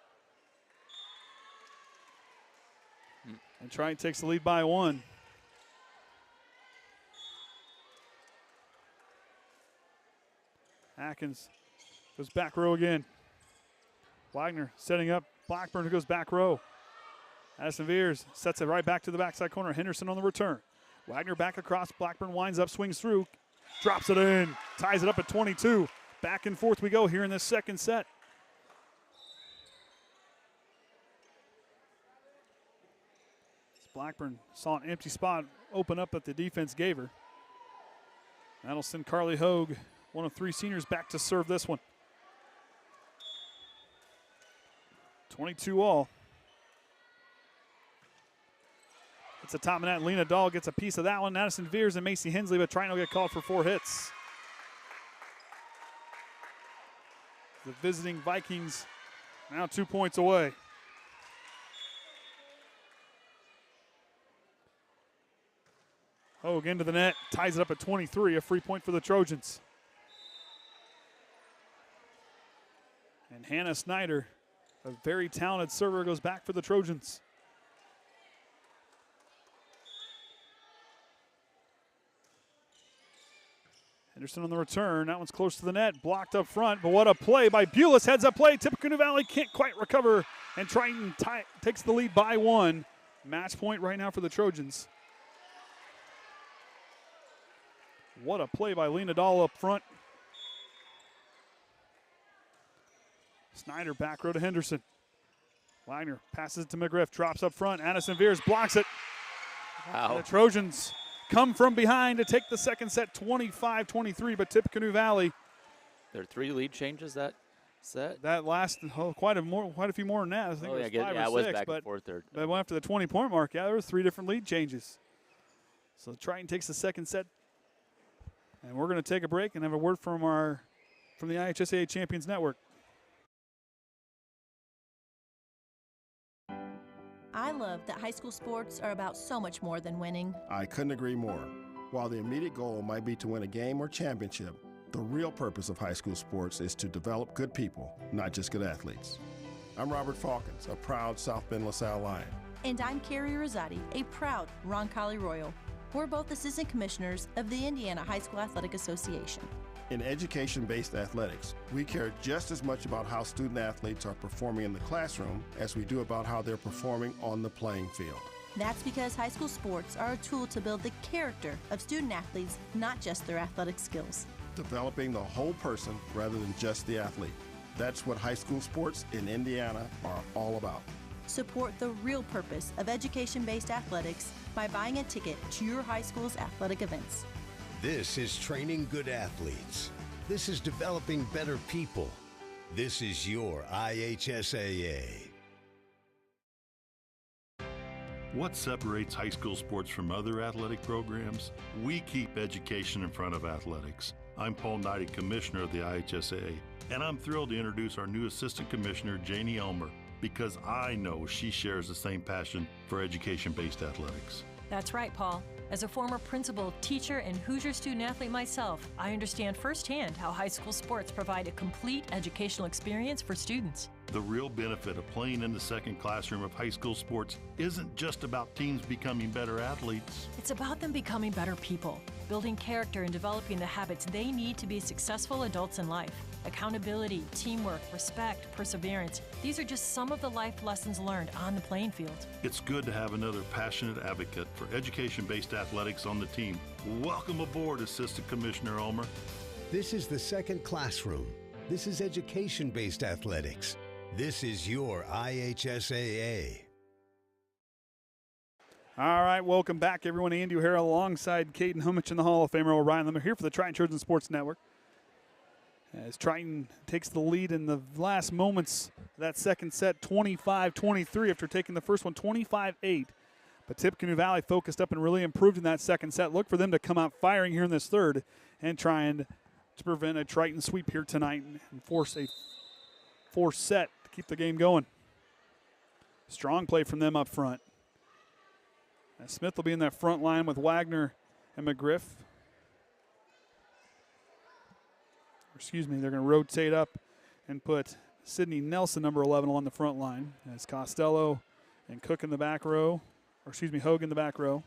And Triton takes the lead by 1. Atkins goes back row again. Wagner setting up. Blackburn goes back row. Addison Viers sets it right back to the backside corner. Henderson on the return. Wagner back across. Blackburn winds up, swings through, drops it in, ties it up at 22. Back and forth we go here in this second set. Blackburn saw an empty spot open up that the defense gave her. That'll send Carly Hogue, one of 3 seniors, back to serve this one. 22 all. It's a top of net. Lena Dahl gets a piece of that one. Addison Viers and Macy Hensley, but Triton will get called for 4 hits. The visiting Vikings now 2 points away. Hogue into the net, ties it up at 23, a free point for the Trojans. And Hannah Snyder, a very talented server, goes back for the Trojans. Henderson on the return. That one's close to the net, blocked up front, but what a play by Bulis. Heads up play. Tippecanoe Valley can't quite recover, and Triton takes the lead by 1. Match point right now for the Trojans. What a play by Lena Dahl up front. Snyder back row to Henderson. Wagner passes it to McGriff, drops up front. Addison Viers blocks it. Wow. The Trojans come from behind to take the second set 25-23, but Tippecanoe Valley. There are 3 lead changes that set. That last quite a few more than that. I think it was 5 or 6. It was back and forth there. But after the 20-point mark, there were 3 different lead changes. So Triton takes the second set. And we're going to take a break and have a word from the IHSAA Champions Network. I love that high school sports are about so much more than winning. I couldn't agree more. While the immediate goal might be to win a game or championship, the real purpose of high school sports is to develop good people, not just good athletes. I'm Robert Falkins, a proud South Bend LaSalle Lion. And I'm Carrie Rosati, a proud Roncalli Royal. We're both assistant commissioners of the Indiana High School Athletic Association. In education-based athletics, we care just as much about how student athletes are performing in the classroom as we do about how they're performing on the playing field. That's because high school sports are a tool to build the character of student athletes, not just their athletic skills. Developing the whole person rather than just the athlete. That's what high school sports in Indiana are all about. Support the real purpose of education-based athletics by buying a ticket to your high school's athletic events. This is training good athletes. This is developing better people. This is your IHSAA. What separates high school sports from other athletic programs? We keep education in front of athletics. I'm Paul Neidig, Commissioner of the IHSAA, and I'm thrilled to introduce our new Assistant Commissioner, Janie Elmer, because I know she shares the same passion for education-based athletics. That's right, Paul. As a former principal, teacher, and Hoosier student-athlete myself, I understand firsthand how high school sports provide a complete educational experience for students. The real benefit of playing in the second classroom of high school sports isn't just about teams becoming better athletes. It's about them becoming better people, building character and developing the habits they need to be successful adults in life. Accountability, teamwork, respect, perseverance. These are just some of the life lessons learned on the playing field. It's good to have another passionate advocate for education-based athletics on the team. Welcome aboard, Assistant Commissioner Elmer. This is the second classroom. This is education-based athletics. This is your IHSAA. All right, welcome back, everyone. Andy O'Hara alongside Kayden Hummitch in the Hall of Famer Orion Lemler here for the Triton Trojan Sports Network. As Triton takes the lead in the last moments of that second set, 25-23 after taking the first one 25-8. But Tippecanoe Valley focused up and really improved in that second set. Look for them to come out firing here in this third and trying to prevent a Triton sweep here tonight and force a fourth set to keep the game going. Strong play from them up front. As Smith will be in that front line with Wagner and McGriff. excuse me, they're going to rotate up and put Sydney Nelson, number 11, on the front line. As Costello and Cook in the back row, or excuse me, Hogue in the back row.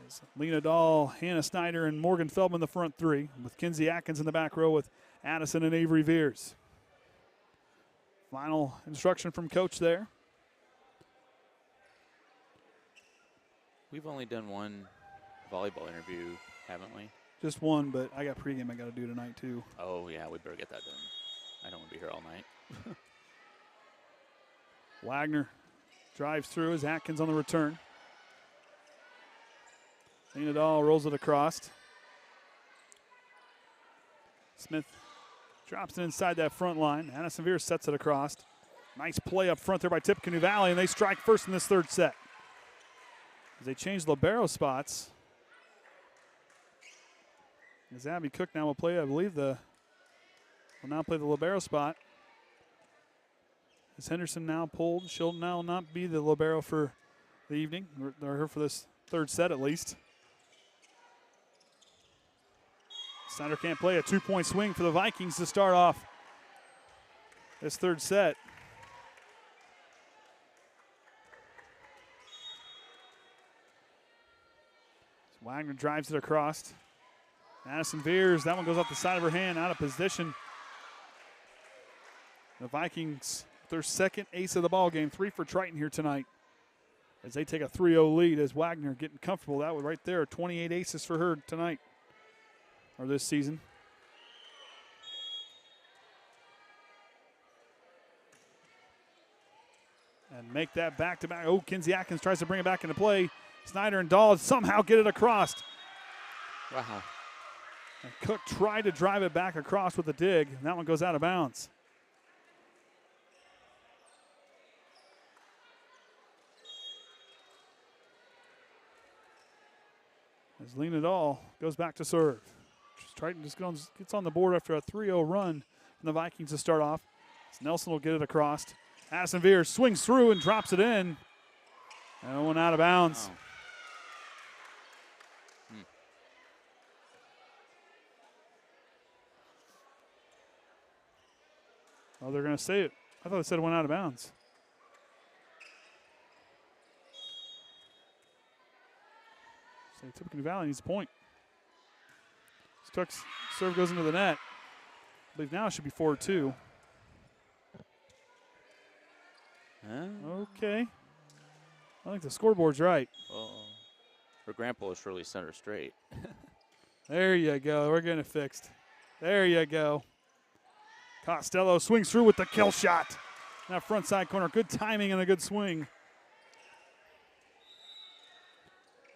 As Lena Dahl, Hannah Snyder, and Morgan Feldman the front three, with Kinsey Atkins in the back row with Addison and Avery Viers. Final instruction from Coach there. We've only done one volleyball interview, haven't we? Just one, but I got pregame I got to do tonight too. Oh, yeah, we better get that done. I don't want to be here all night. Wagner drives through as Atkins on the return. Lena Dahl rolls it across. Smith drops it inside that front line. Addison Viers sets it across. Nice play up front there by Tippecanoe Valley, and they strike first in this third set. As they change libero spots. As Abby Cook now will play, I believe, will now play the libero spot. As Henderson now pulled, she'll now not be the libero for the evening, or her for this third set at least. Snyder can't play a 2-point swing for the Vikings to start off this third set. So Wagner drives it across. Addison Viers, that one goes off the side of her hand, out of position. The Vikings, their second ace of the ball game, 3 for Triton here tonight. As they take a 3-0 lead, as Wagner getting comfortable. That was right there, 28 aces for her tonight, or this season. And make that back-to-back. Oh, Kinsey Atkins tries to bring it back into play. Snyder and Dahl somehow get it across. Wow. And Cook tried to drive it back across with a dig, and that one goes out of bounds. As Lena Dahl goes back to serve. Triton just gets on the board after a 3-0 run from the Vikings to start off. As Nelson will get it across. Addison Viers swings through and drops it in. And one out of bounds. Oh. Oh, they're going to say it. I thought it said it went out of bounds. So Tippecanoe Valley needs a point. Stuck's serve goes into the net. I believe now it should be 4-2. Okay. I think the scoreboard's right. Well, her grandpa is surely center straight. There you go. We're getting it fixed. There you go. Costello swings through with the kill shot. That front side corner. Good timing and a good swing.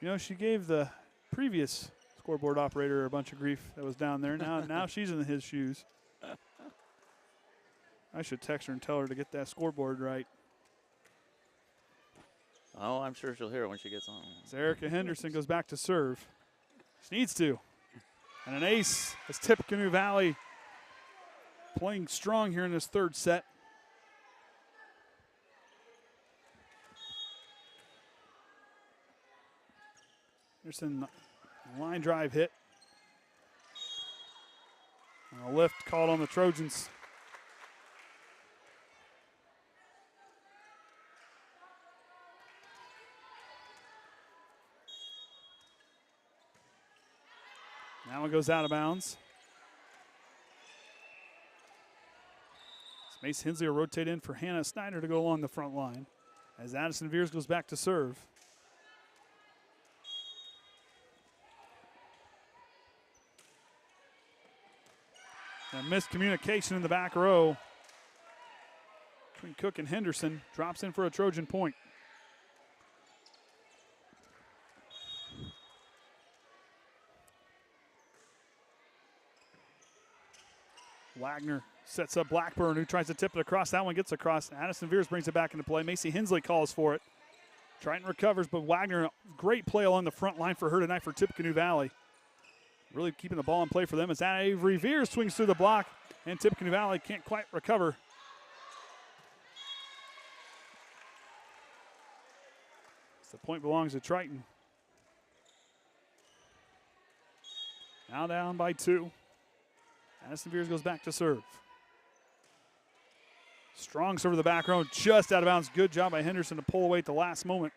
You know, she gave the previous scoreboard operator a bunch of grief that was down there. Now she's in his shoes. I should text her and tell her to get that scoreboard right. Oh, I'm sure she'll hear it when she gets on. So Erica Henderson goes back to serve. She needs to. And an ace as Tippecanoe Valley playing strong here in this third set. Henderson, line drive hit. And a lift called on the Trojans. That one goes out of bounds. Mace Hensley will rotate in for Hannah Snyder to go along the front line as Addison Viers goes back to serve. And miscommunication in the back row between Cook and Henderson. Drops in for a Trojan point. Wagner sets up Blackburn, who tries to tip it across. That one gets across. Addison Viers brings it back into play. Macy Hensley calls for it. Triton recovers, but Wagner, great play along the front line for her tonight for Tippecanoe Valley. Really keeping the ball in play for them as Avery Viers swings through the block, and Tippecanoe Valley can't quite recover. So the point belongs to Triton. Now down by 2. Addison Viers goes back to serve. Strong serve to the back row, just out of bounds. Good job by Henderson to pull away at the last moment.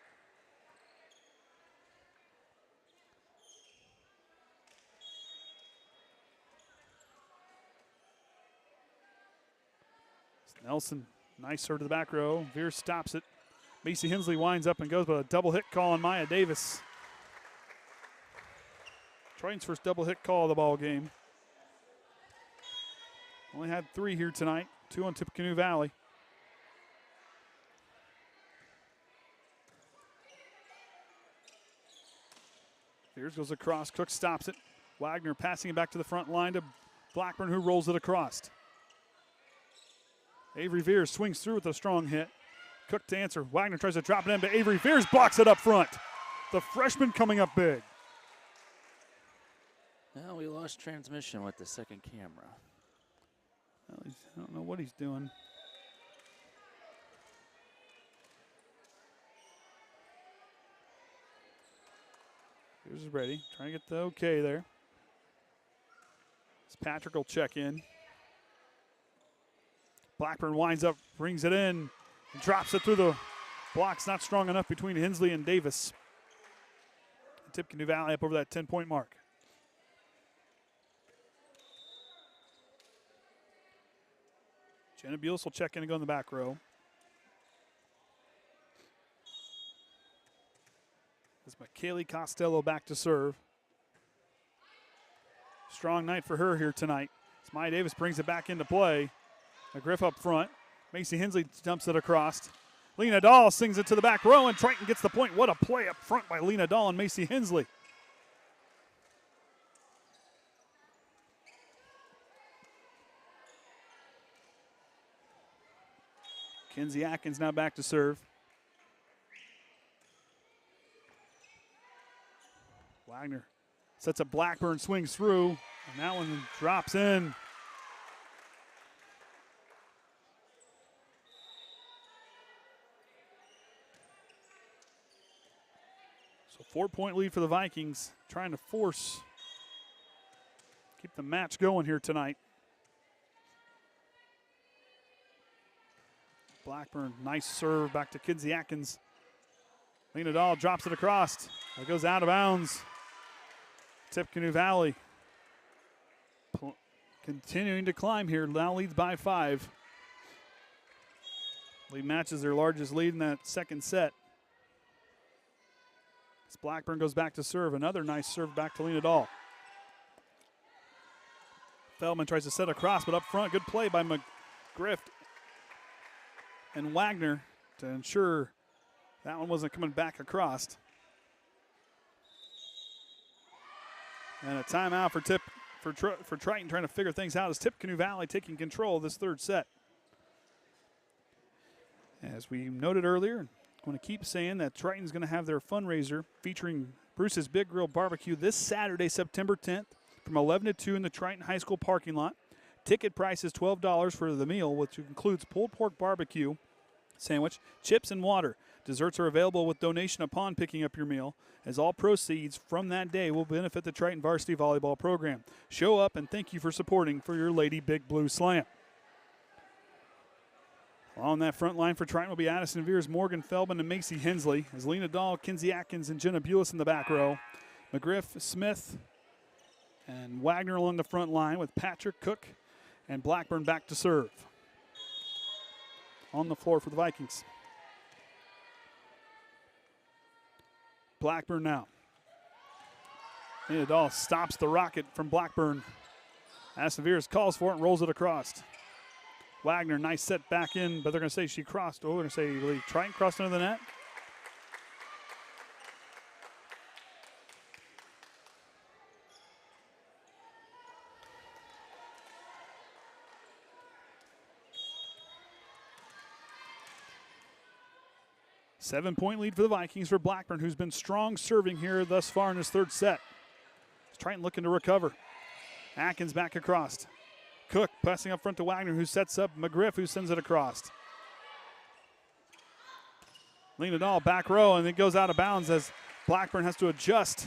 Nelson, nice serve to the back row. Viers stops it. Macy Hensley winds up and goes with a double hit call on Maya Davis. Triton's first double hit call of the ball game. Only had 3 here tonight, 2 on Tippecanoe Valley. Viers goes across, Cook stops it. Wagner passing it back to the front line to Blackburn, who rolls it across. Avery Viers swings through with a strong hit. Cook to answer. Wagner tries to drop it in, but Avery Viers blocks it up front. The freshman coming up big. Well, we lost transmission with the second camera. Well, I don't know what he's doing. Viers is ready. Trying to get the okay there. Patrick will check in. Blackburn winds up, brings it in, drops it through the blocks. Not strong enough between Hensley and Davis. Tippecanoe Valley up over that 10-point mark. Jenna Bulis will check in and go in the back row. As McKaylee Costello back to serve. Strong night for her here tonight. As Maya Davis brings it back into play. McGriff up front. Macy Hensley dumps it across. Lena Dahl sings it to the back row, and Triton gets the point. What a play up front by Lena Dahl and Macy Hensley. Kenzie Atkins now back to serve. Wagner sets up Blackburn, swings through, and that one drops in. So 4-point lead for the Vikings, trying to keep the match going here tonight. Blackburn, nice serve back to Kenzie Atkins. Lena Dahl drops it across. It goes out of bounds. Tippecanoe Valley continuing to climb here. Now leads by 5. Lead matches their largest lead in that second set. As Blackburn goes back to serve. Another nice serve back to Lena Dahl. Feldman tries to set across, but up front, good play by McGriff and Wagner to ensure that one wasn't coming back across. And a timeout for Triton trying to figure things out as Tippecanoe Valley taking control of this third set. As we noted earlier, I want to keep saying that Triton's going to have their fundraiser featuring Bruce's Big Grill Barbecue this Saturday, September 10th from 11 to 2 in the Triton High School parking lot. Ticket price is $12 for the meal, which includes pulled pork barbecue sandwich, chips, and water. Desserts are available with donation upon picking up your meal, as all proceeds from that day will benefit the Triton Varsity Volleyball program. Show up and thank you for supporting for your Lady Big Blue Slam. On that front line for Triton will be Addison Viers, Morgan Feldman, and Macy Hensley, as Lena Dahl, Kenzie Atkins, and Jenna Bulis in the back row. McGriff, Smith, and Wagner along the front line with Patrick, Cook, and Blackburn back to serve. On the floor for the Vikings. Blackburn now. Lena Dahl stops the rocket from Blackburn. Addison Viers calls for it and rolls it across. Wagner, nice set back in, but they're going to say she crossed. Oh, we're going to say Triton crossed under the net. Seven-point lead for the Vikings for Blackburn, who's been strong serving here thus far in his third set. Triton looking to recover. Atkins back across. Cook passing up front to Wagner, who sets up McGriff, who sends it across. Lena Dahl back row, and it goes out of bounds as Blackburn has to adjust.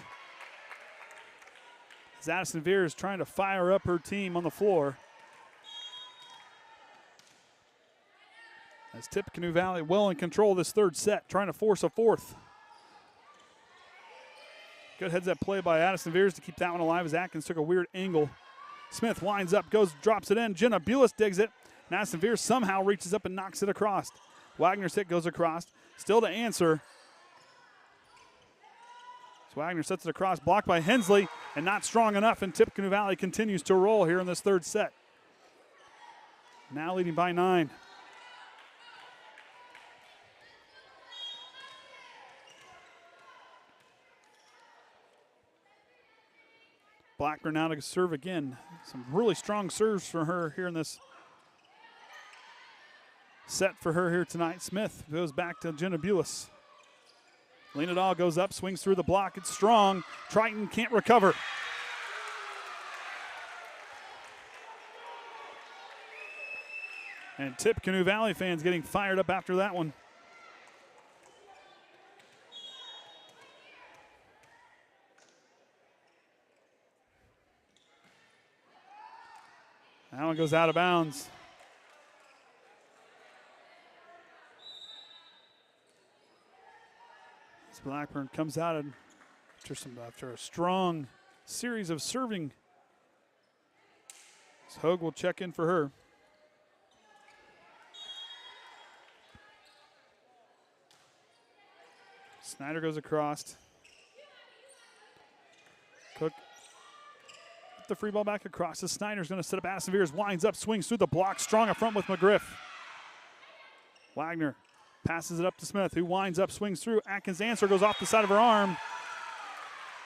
As Addison Viers trying to fire up her team on the floor. As Tippecanoe Valley well in control of this third set, trying to force a fourth. Good heads-up play by Addison Viers to keep that one alive as Atkins took a weird angle. Smith winds up, drops it in. Jenna Bulis digs it. And Addison Viers somehow reaches up and knocks it across. Wagner's hit goes across. Still to answer. So Wagner sets it across, blocked by Hensley, and not strong enough, and Tippecanoe Valley continues to roll here in this third set. Now leading by 9. Blackburn now to serve again. Some really strong serves for her here in this set for her here tonight. Smith goes back to Jenna Bulis. Lena Dahl goes up, swings through the block. It's strong. Triton can't recover. And Tippecanoe Valley fans getting fired up after that one. That one goes out of bounds. Blackburn comes out and after a strong series of serving. So Hogue will check in for her. Snyder goes across. Cook the free ball back across. The Snyder's going to set up Addison Viers, winds up, swings through the block, strong up front with McGriff. Wagner passes it up to Smith, who winds up, swings through. Atkins' answer goes off the side of her arm.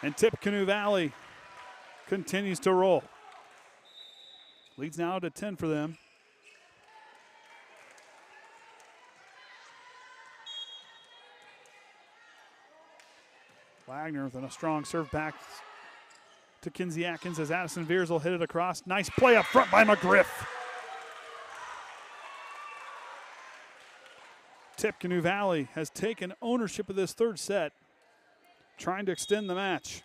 And Tippecanoe Valley continues to roll. Leads now to 10 for them. Wagner with a strong serve back to Kinsey Atkins as Addison Viers will hit it across. Nice play up front by McGriff. Tippecanoe Valley has taken ownership of this third set, trying to extend the match.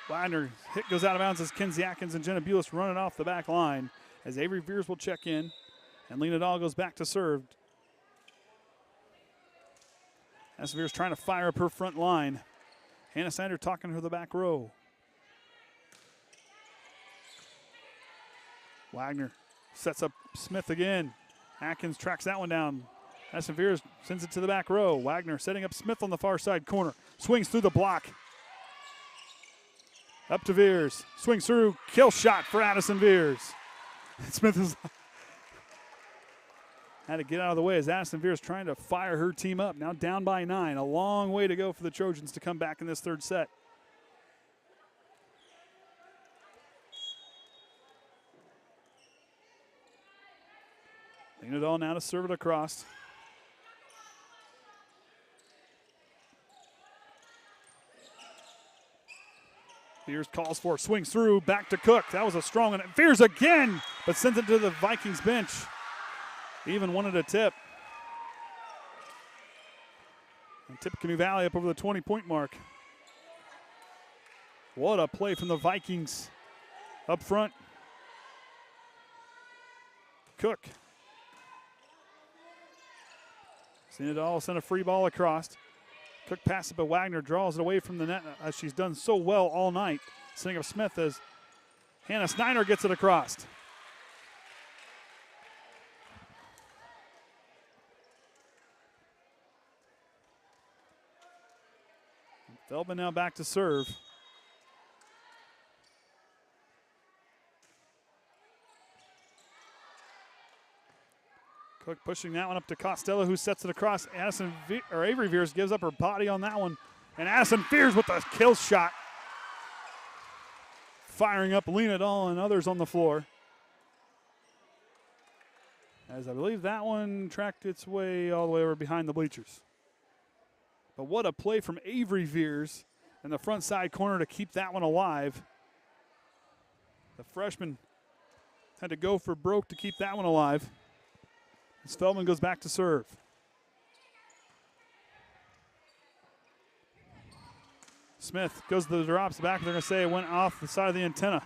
Wagner hit goes out of bounds as Kinsey Atkins and Jenna Bulis run it off the back line as Avery Viers will check in and Lena Dahl goes back to serve. Addison Viers trying to fire up her front line. Hannah Snyder talking to her the back row. Wagner sets up Smith again. Atkins tracks that one down. Addison Viers sends it to the back row. Wagner setting up Smith on the far side corner. Swings through the block. Up to Viers. Swings through. Kill shot for Addison Viers. Smith is had to get out of the way as Addison Viers trying to fire her team up. Now down by 9. A long way to go for the Trojans to come back in this third set. Lena Dahl now to serve it across. Viers calls for it, swings through, back to Cook. That was a strong one. Viers again, but sends it to the Vikings bench. Even wanted a tip. And Tippecanoe Valley up over the 20-point mark. What a play from the Vikings up front. Cook. Lena Dahl sent a free ball across. Cook passes it, but Wagner draws it away from the net as she's done so well all night. Setting up Smith as Hannah Snyder gets it across. Feldman now back to serve. Cook pushing that one up to Costello, who sets it across. Avery Viers gives up her body on that one. And Addison Viers with the kill shot. Firing up Lena Dahl and others on the floor. As I believe that one tracked its way all the way over behind the bleachers. But what a play from Avery Viers in the front side corner to keep that one alive. The freshman had to go for broke to keep that one alive. As Feldman goes back to serve. Smith goes to the drops back. They're going to say it went off the side of the antenna.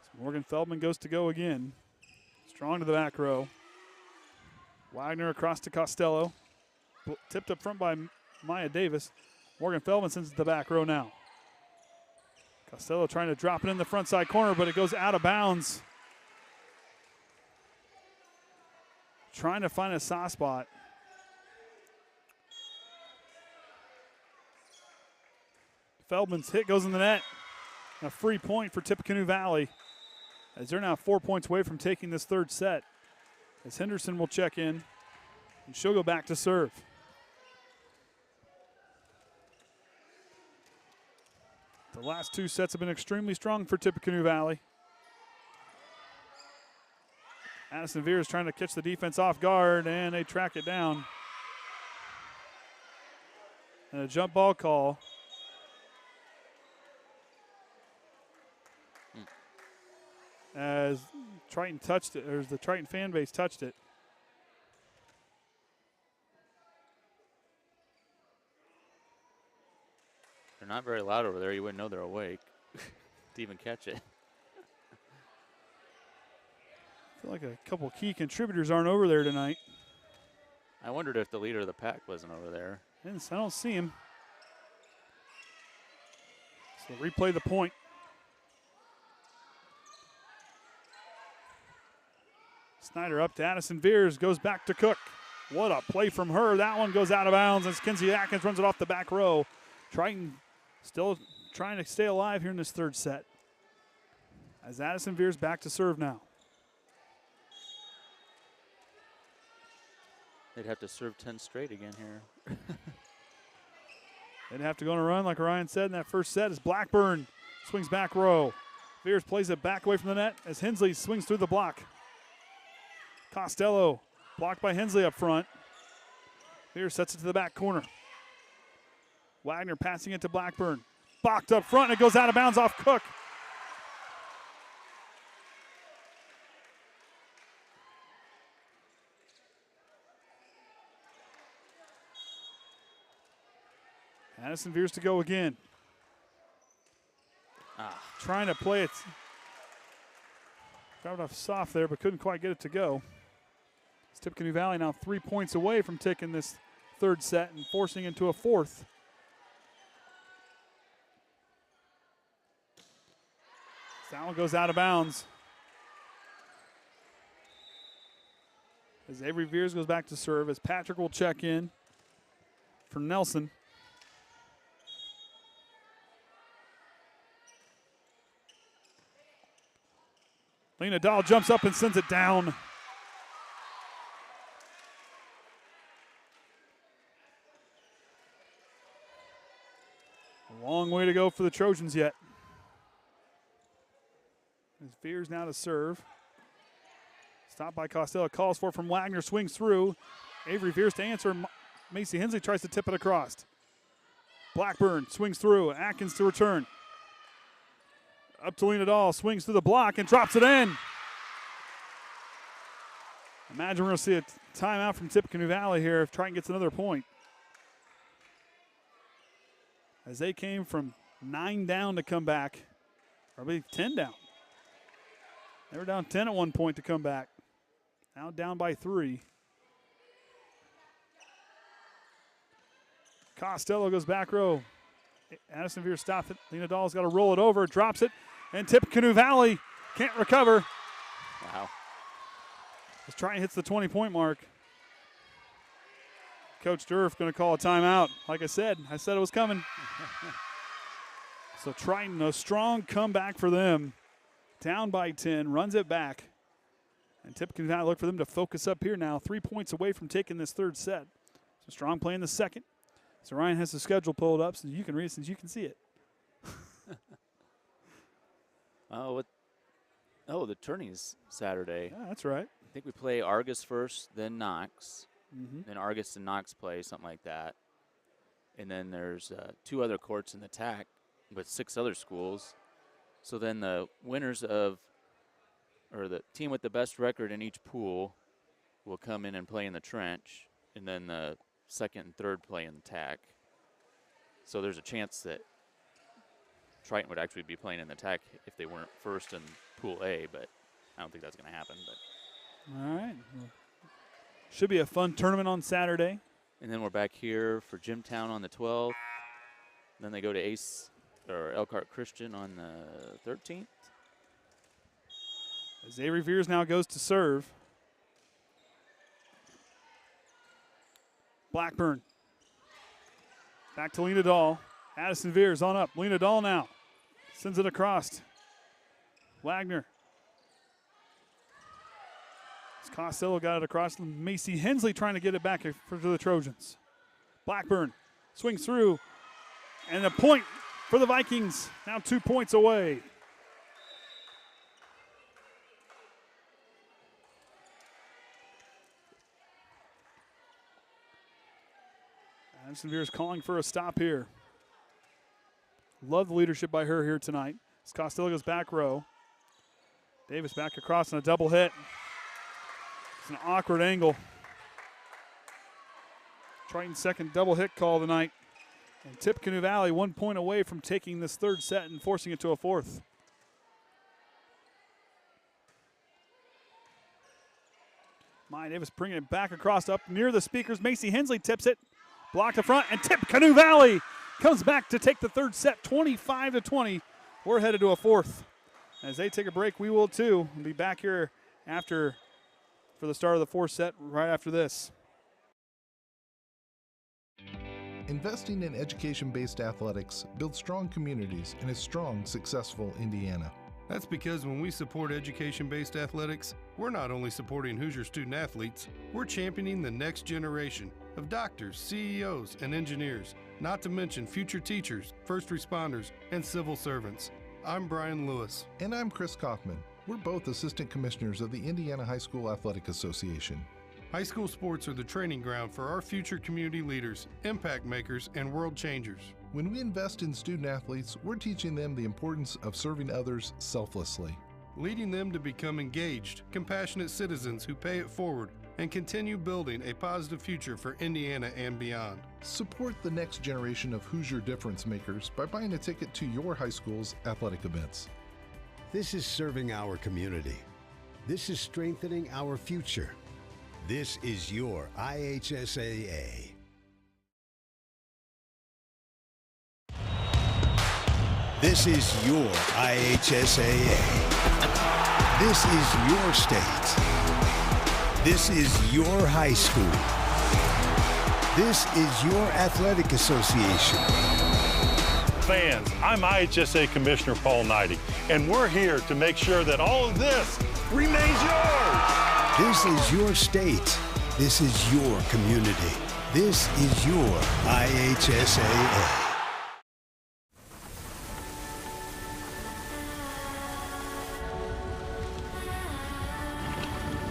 So Morgan Feldman goes to go again. Strong to the back row. Wagner across to Costello. Tipped up front by Maya Davis. Morgan Feldman sends it to the back row now. Costello trying to drop it in the front side corner, but it goes out of bounds. Trying to find a soft spot. Feldman's hit goes in the net. A free point for Tippecanoe Valley, as they're now 4 points away from taking this third set. As Henderson will check in, and she'll go back to serve. The last two sets have been extremely strong for Tippecanoe Valley. Addison Viers trying to catch the defense off guard, and they track it down. And a jump ball call. As Triton touched it, or as the Triton fan base touched it. They're not very loud over there. You wouldn't know they're awake to even catch it. I feel like a couple key contributors aren't over there tonight. I wondered if the leader of the pack wasn't over there. I don't see him. So replay the point. Snyder up to Addison Viers, goes back to Cook. What a play from her. That one goes out of bounds as Kinsey Atkins runs it off the back row. Triton still trying to stay alive here in this third set. As Addison Viers back to serve now. They'd have to serve 10 straight again here. They'd have to go on a run, like Orion said in that first set, as Blackburn swings back row. Viers plays it back away from the net as Hensley swings through the block. Costello blocked by Hensley up front. Viers sets it to the back corner. Wagner passing it to Blackburn. Blocked up front, and it goes out of bounds off Cook. Addison Viers to go again. Trying to play it. Got it off soft there, but couldn't quite get it to go. Tippecanoe Valley now 3 points away from taking this third set and forcing into a fourth. That one goes out of bounds. As Avery Viers goes back to serve, as Patrick will check in for Nelson. Lena Dahl jumps up and sends it down. A long way to go for the Trojans yet. As Viers now to serve. Stopped by Costello. Calls for it from Wagner. Swings through. Avery Viers to answer. Macy Hensley tries to tip it across. Blackburn swings through. Atkins to return. Up to Lena Dahl. Swings through the block and drops it in. Imagine we're going to see a timeout from Tippecanoe Valley here if Triton gets another point. As they came from 9 down to come back. Probably 10 down. They were down 10 at one point to come back. Now down by 3. Costello goes back row. Addison Viers stops it. Lena Dahl's got to roll it over, drops it, and Tippecanoe Valley can't recover. Wow. As Triton hits the 20-point mark. Coach Durf going to call a timeout. Like I said it was coming. So Triton, a strong comeback for them. Down by 10, runs it back. And Tippecanoe Valley look for them to focus up here now. 3 points away from taking this third set. So strong play in the second. So Ryan has the schedule pulled up so you can read it since you can see it. The tourney's Saturday. Yeah, that's right. I think we play Argus first, then Knox. Mm-hmm. Then Argus and Knox play, something like that. And then there's 2 other courts in the TAC with 6 other schools. So then the winners of, or the team with the best record in each pool will come in and play in the trench, and then the second and third play in the tack. So there's a chance that Triton would actually be playing in the tack if they weren't first in Pool A, but I don't think that's going to happen. But all right. Well, should be a fun tournament on Saturday. And then we're back here for Jimtown on the 12th. Then they go to Elkhart Christian on the 13th. As Avery Viers now goes to serve. Blackburn. Back to Lena Dahl. Addison Viers on up. Lena Dahl now. Sends it across. Wagner. Costello got it across. Macy Hensley trying to get it back to the Trojans. Blackburn swings through. And a point for the Vikings. Now 2 points away. Addison Viers calling for a stop here. Love the leadership by her here tonight. It's Costello goes back row. Davis back across on a double hit. It's an awkward angle. Triton's second double hit call tonight. And Tippecanoe Valley 1 point away from taking this third set and forcing it to a fourth. Maya Davis bringing it back across up near the speakers. Macy Hensley tips it. Blocked to front, and Tippecanoe Valley comes back to take the third set 25-20. We're headed to a fourth. As they take a break, we will too. We'll be back here for the start of the fourth set right after this. Investing in education-based athletics builds strong communities in a strong, successful Indiana. That's because when we support education-based athletics, we're not only supporting Hoosier student athletes, we're championing the next generation of doctors, CEOs, and engineers, not to mention future teachers, first responders, and civil servants. I'm Brian Lewis. And I'm Chris Kaufman. We're both assistant commissioners of the Indiana High School Athletic Association. High school sports are the training ground for our future community leaders, impact makers, and world changers. When we invest in student athletes, we're teaching them the importance of serving others selflessly, leading them to become engaged, compassionate citizens who pay it forward and continue building a positive future for Indiana and beyond. Support the next generation of Hoosier difference makers by buying a ticket to your high school's athletic events. This is serving our community. This is strengthening our future. This is your IHSAA. This is your IHSAA. This is your state. This is your high school. This is your athletic association. Fans, I'm IHSA Commissioner Paul Neidig, and we're here to make sure that all of this remains yours. This is your state. This is your community. This is your IHSAA.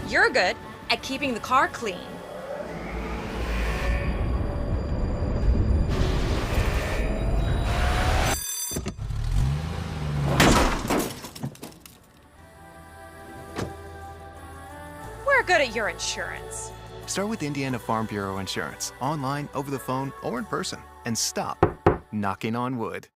You're good at keeping the car clean. We're good at your insurance. Start with Indiana Farm Bureau Insurance, online, over the phone, or in person, and stop knocking on wood.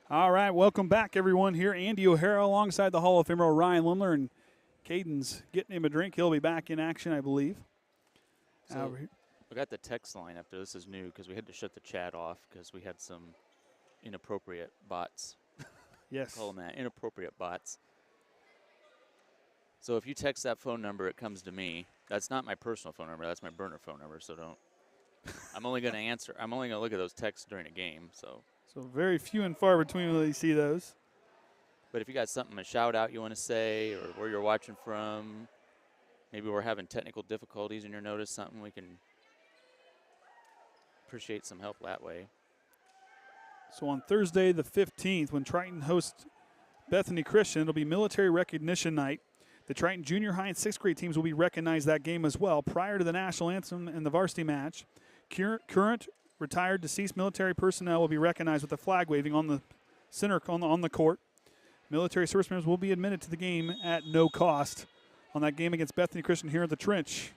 All right, welcome back, everyone. Here, Andy O'Hara alongside the Hall of Famer Orion Lemler, and Kayden's getting him a drink. He'll be back in action, I believe. So we got the text line after this is new because we had to shut the chat off because we had some inappropriate bots. Yes. Call them that, inappropriate bots. So if you text that phone number, it comes to me. That's not my personal phone number. That's my burner phone number, so don't. I'm only going to answer. I'm only going to look at those texts during a game, so. So very few and far between when you see those. But if you got something, a shout out you want to say, or where you're watching from, maybe we're having technical difficulties and you notice something, we can appreciate some help that way. So on Thursday the 15th, when Triton hosts Bethany Christian, it'll be military recognition night. The Triton junior high and sixth grade teams will be recognized that game as well prior to the national anthem and the varsity match. Current retired deceased military personnel will be recognized with a flag waving on the center on the court. Military service members will be admitted to the game at no cost on that game against Bethany Christian here at the Trench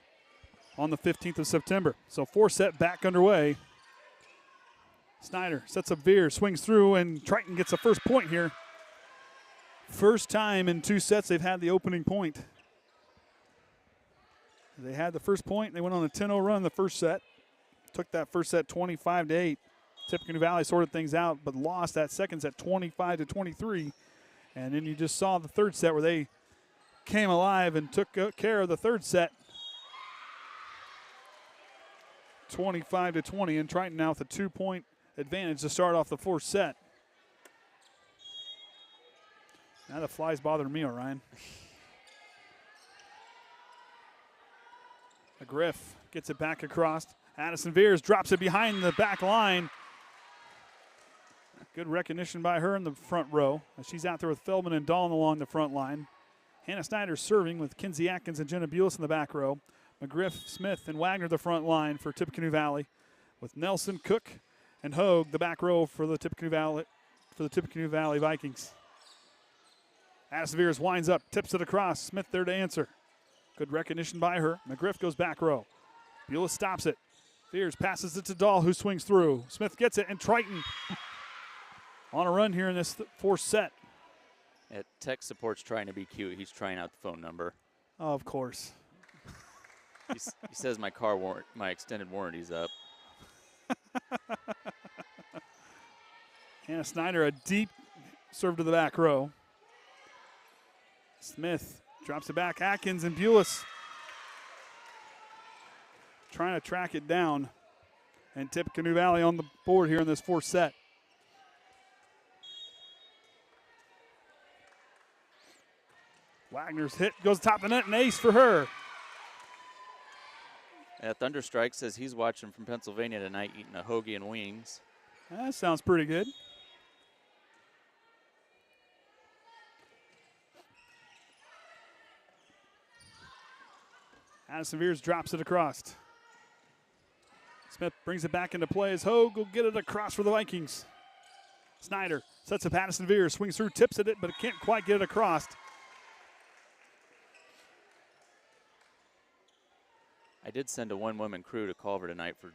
on the 15th of September. So 4-set back underway. Snyder sets up Viers, swings through, and Triton gets the first point here. First time in 2 sets they've had the opening point. They had the first point. They went on a 10-0 run in the first set. Took that first set 25-8. Tippecanoe Valley sorted things out, but lost that second set 25-23. And then you just saw the third set where they came alive and took care of the third set. 25-20, and Triton now with a 2-point advantage to start off the fourth set. Now the fly's bothering me, Orion. McGriff gets it back across. Addison Viers drops it behind the back line. Good recognition by her in the front row. She's out there with Feldman and Dahlin along the front line. Hannah Snyder serving with Kinsey Atkins and Jenna Bulis in the back row. McGriff, Smith, and Wagner the front line for Tippecanoe Valley, with Nelson, Cook, and Hogue the back row for the Tippecanoe Valley Vikings. Addison Viers winds up, tips it across. Smith there to answer. Good recognition by her. McGriff goes back row. Bulis stops it. Viers passes it to Dahl, who swings through. Smith gets it, and Triton on a run here in this fourth set. Yeah, tech support's trying to be cute. He's trying out the phone number. Oh, of course. He says my extended warranty's up. Hannah Snyder, a deep serve to the back row. Smith drops it back. Atkins and Bulis trying to track it down. And Tippecanoe Valley on the board here in this fourth set. Wagner's hit goes top of the net, and ace for her. Thunderstrike says he's watching from Pennsylvania tonight, eating a hoagie and wings. That sounds pretty good. Addison Viers drops it across. Smith brings it back into play as Hogue will get it across for the Vikings. Snyder sets up Addison Viers, swings through, tips at it, but can't quite get it across. I did send a one-woman crew to Culver tonight for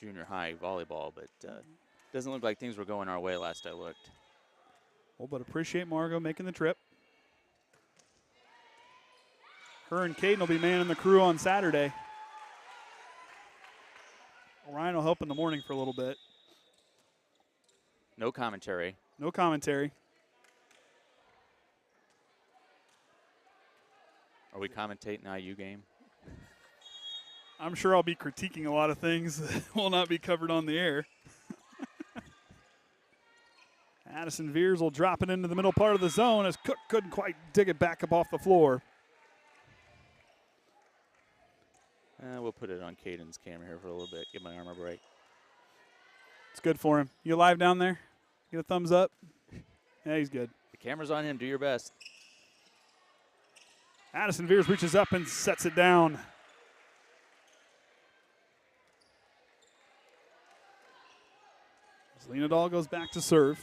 junior high volleyball, but doesn't look like things were going our way last I looked. Well, but appreciate Margo making the trip. Her and Kayden will be manning the crew on Saturday. Orion will help in the morning for a little bit. No commentary. No commentary. Are we commentating the IU game? I'm sure I'll be critiquing a lot of things that will not be covered on the air. Addison Viers will drop it into the middle part of the zone as Cook couldn't quite dig it back up off the floor. We'll put it on Kaden's camera here for a little bit. Give my arm a break. It's good for him. You live down there? Get a thumbs up? Yeah, he's good. The camera's on him. Do your best. Addison Viers reaches up and sets it down. Lena Dahl goes back to serve.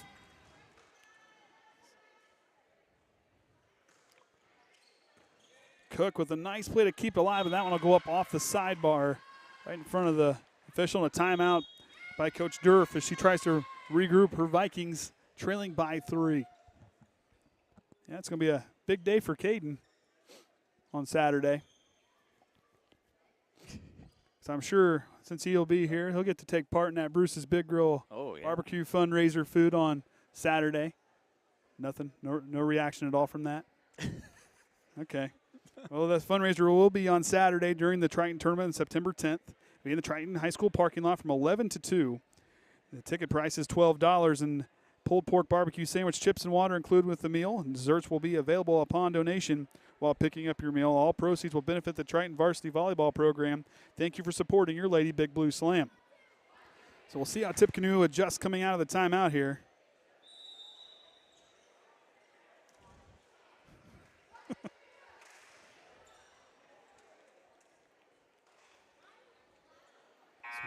Cook with a nice play to keep it alive, and that one will go up off the sidebar right in front of the official, and a timeout by Coach Durf as she tries to regroup her Vikings, trailing by 3. Yeah, it's going to be a big day for Kayden on Saturday. So I'm sure since he'll be here, he'll get to take part in that Bruce's Big Grill barbecue fundraiser food on Saturday. Nothing? No reaction at all from that? Okay. Well, that fundraiser will be on Saturday during the Triton tournament on September 10th. It'll be in the Triton High School parking lot from 11 to 2. The ticket price is $12, and pulled pork barbecue sandwich, chips, and water included with the meal. And desserts will be available upon donation while picking up your meal. All proceeds will benefit the Triton Varsity Volleyball program. Thank you for supporting your Lady Big Blue Slam. So we'll see how Tippecanoe adjusts coming out of the timeout here.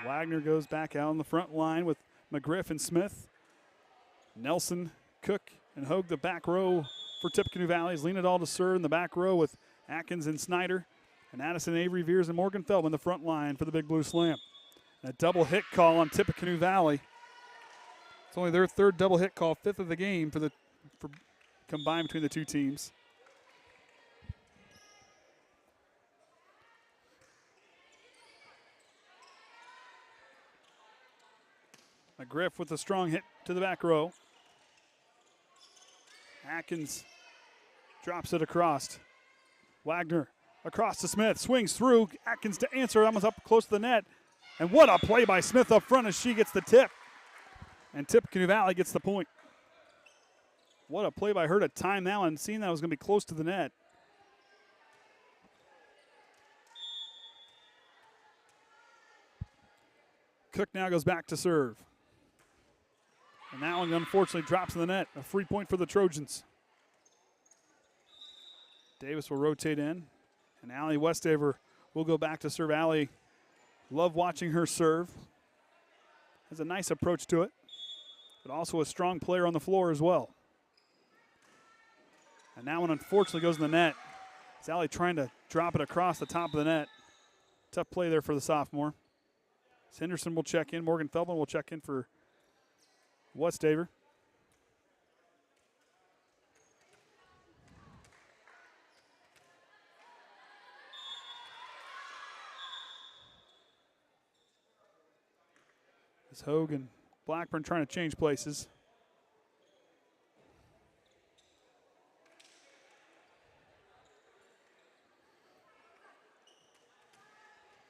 Wagner goes back out on the front line with McGriff and Smith. Nelson, Cook, and Hogue the back row for Tippecanoe Valley. Lean-it-all to serve in the back row with Atkins and Snyder. And Addison, Avery, Viers, and Morgan Feldman the front line for the Big Blue Slam. And a double hit call on Tippecanoe Valley. It's only their third double hit call, fifth of the game for combined between the two teams. McGriff with a strong hit to the back row. Atkins drops it across. Wagner across to Smith, swings through. Atkins to answer, almost up close to the net. And what a play by Smith up front as she gets the tip. And Tippecanoe Valley gets the point. What a play by her to time that one, seeing that was going to be close to the net. Cook now goes back to serve. And that one unfortunately drops in the net. A free point for the Trojans. Davis will rotate in. And Allie Westaver will go back to serve. Allie, love watching her serve. Has a nice approach to it. But also a strong player on the floor as well. And that one unfortunately goes in the net. It's Allie trying to drop it across the top of the net. Tough play there for the sophomore. Henderson will check in. Morgan Feldman will check in for Westaver. As Hogue and Blackburn trying to change places.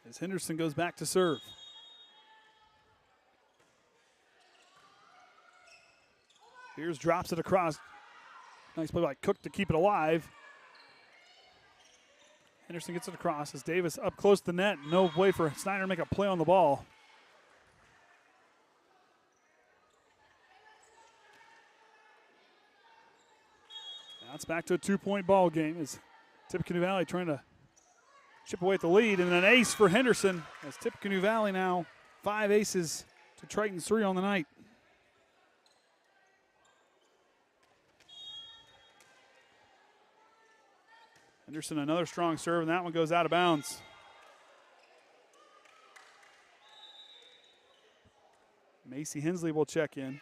As Henderson goes back to serve. Viers drops it across. Nice play by Cook to keep it alive. Henderson gets it across as Davis up close to the net. No way for Snyder to make a play on the ball. Now it's back to a 2-point ball game as Tippecanoe Valley trying to chip away at the lead. And an ace for Henderson as Tippecanoe Valley now 5 aces to Triton's 3 on the night. Henderson, another strong serve, and that one goes out of bounds. Macy Hensley will check in.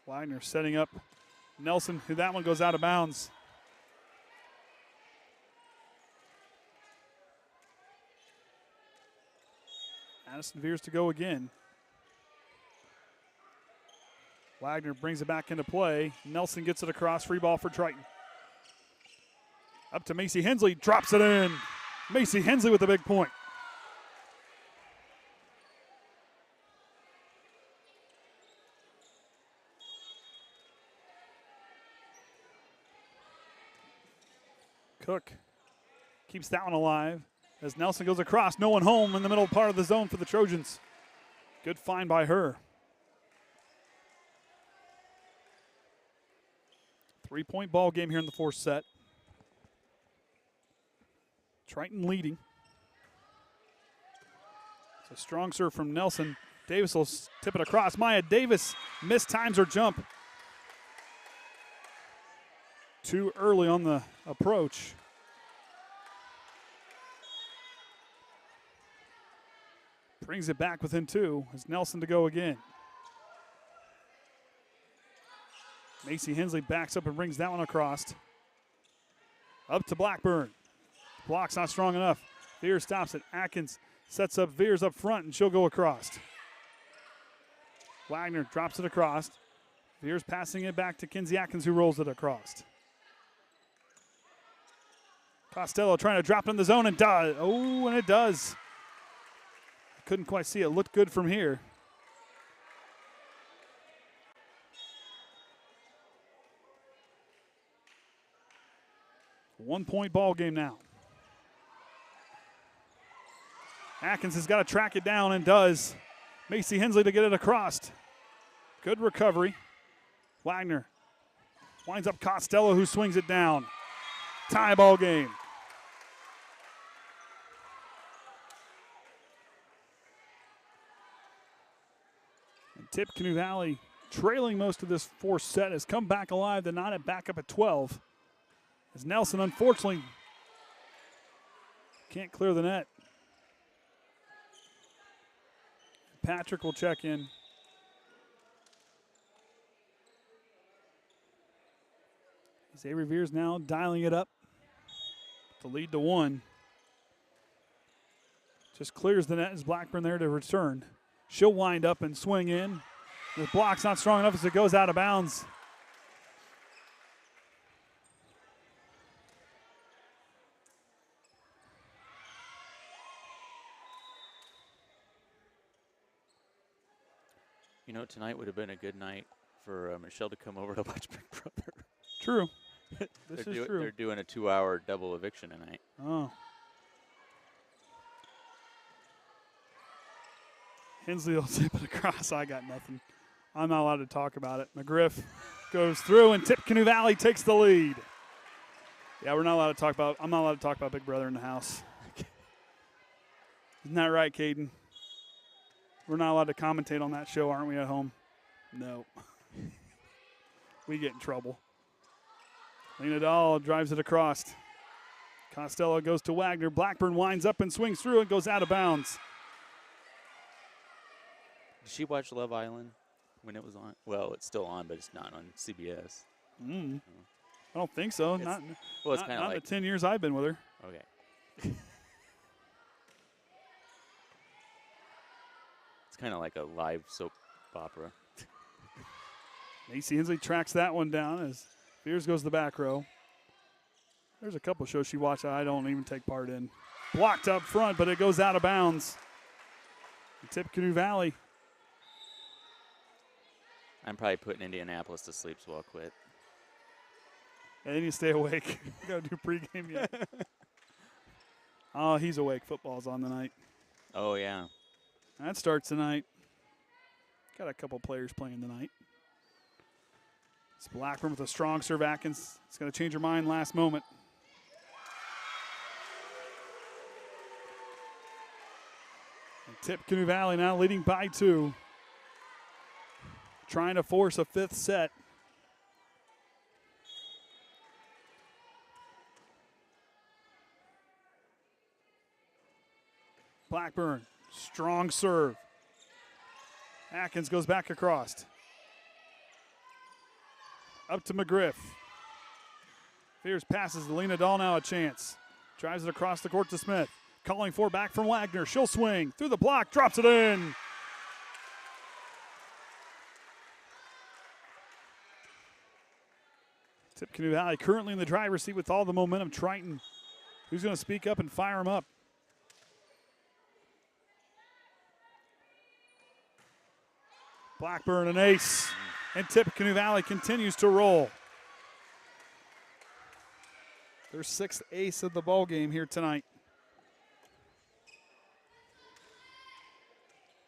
Wagner setting up Nelson, who that one goes out of bounds. Addison Viers to go again. Wagner brings it back into play. Nelson gets it across. Free ball for Triton. Up to Macy Hensley. Drops it in. Macy Hensley with a big point. Cook keeps that one alive. As Nelson goes across, no one home in the middle part of the zone for the Trojans. Good find by her. 3-point ball game here in the fourth set. Triton leading. It's a strong serve from Nelson. Davis will tip it across. Maya Davis mistimes her jump. Too early on the approach. Brings it back within 2 as Nelson to go again. Macy Hensley backs up and brings that one across. Up to Blackburn. Block's not strong enough. Viers stops it. Atkins sets up Viers up front and she'll go across. Wagner drops it across. Viers passing it back to Kinsey Atkins who rolls it across. Costello trying to drop it in the zone and does. Oh, and it does. Couldn't quite see it. Looked good from here. One-point ball game now. Atkins has got to track it down and does. Macy Hensley to get it across. Good recovery. Wagner winds up Costello, who swings it down. Tie ball game. And Tippecanoe Valley, trailing most of this fourth set, has come back alive. The Nine back up at 12. As Nelson, unfortunately, can't clear the net. Patrick will check in. Xavier Viers now dialing it up to lead to 1. Just clears the net as Blackburn there to return. She'll wind up and swing in. The block's not strong enough as it goes out of bounds. You know, tonight would have been a good night for Michelle to come over to watch Big Brother. True. This is true. They're doing a 2-hour double eviction tonight. Oh. Hensley will tip it across. I got nothing. I'm not allowed to talk about it. McGriff goes through, and Tippecanoe Valley takes the lead. Yeah, I'm not allowed to talk about Big Brother in the house. Isn't that right, Kayden? We're not allowed to commentate on that show, aren't we, at home? No. We get in trouble. Lena Dahl drives it across. Costello goes to Wagner. Blackburn winds up and swings through and goes out of bounds. Did she watch Love Island when it was on? Well, it's still on, but it's not on CBS. I don't think so. It's not kind of like the 10 years I've been with her. Okay. It's kind of like a live soap opera. Macy Hensley tracks that one down as Viers goes to the back row. There's a couple shows she watched that I don't even take part in. Blocked up front, but it goes out of bounds. Tippecanoe Valley. I'm probably putting Indianapolis to sleep, so I'll quit. And then you stay awake. Got to do pregame yet. Oh, he's awake. Football's on tonight. Oh, yeah. That starts tonight. Got a couple players playing tonight. It's Blackburn with a strong serve. Atkins. It's going to change her mind last moment. And Tippecanoe Valley now leading by 2. Trying to force a 5th set. Blackburn, strong serve. Atkins goes back across. Up to McGriff. Viers passes to Lena Dahl, now a chance. Drives it across the court to Smith. Calling for back from Wagner. She'll swing through the block, drops it in. Tippecanoe Valley currently in the driver's seat with all the momentum. Triton, who's going to speak up and fire him up? Blackburn an ace, and Tippecanoe Valley continues to roll. Their 6th ace of the ball game here tonight.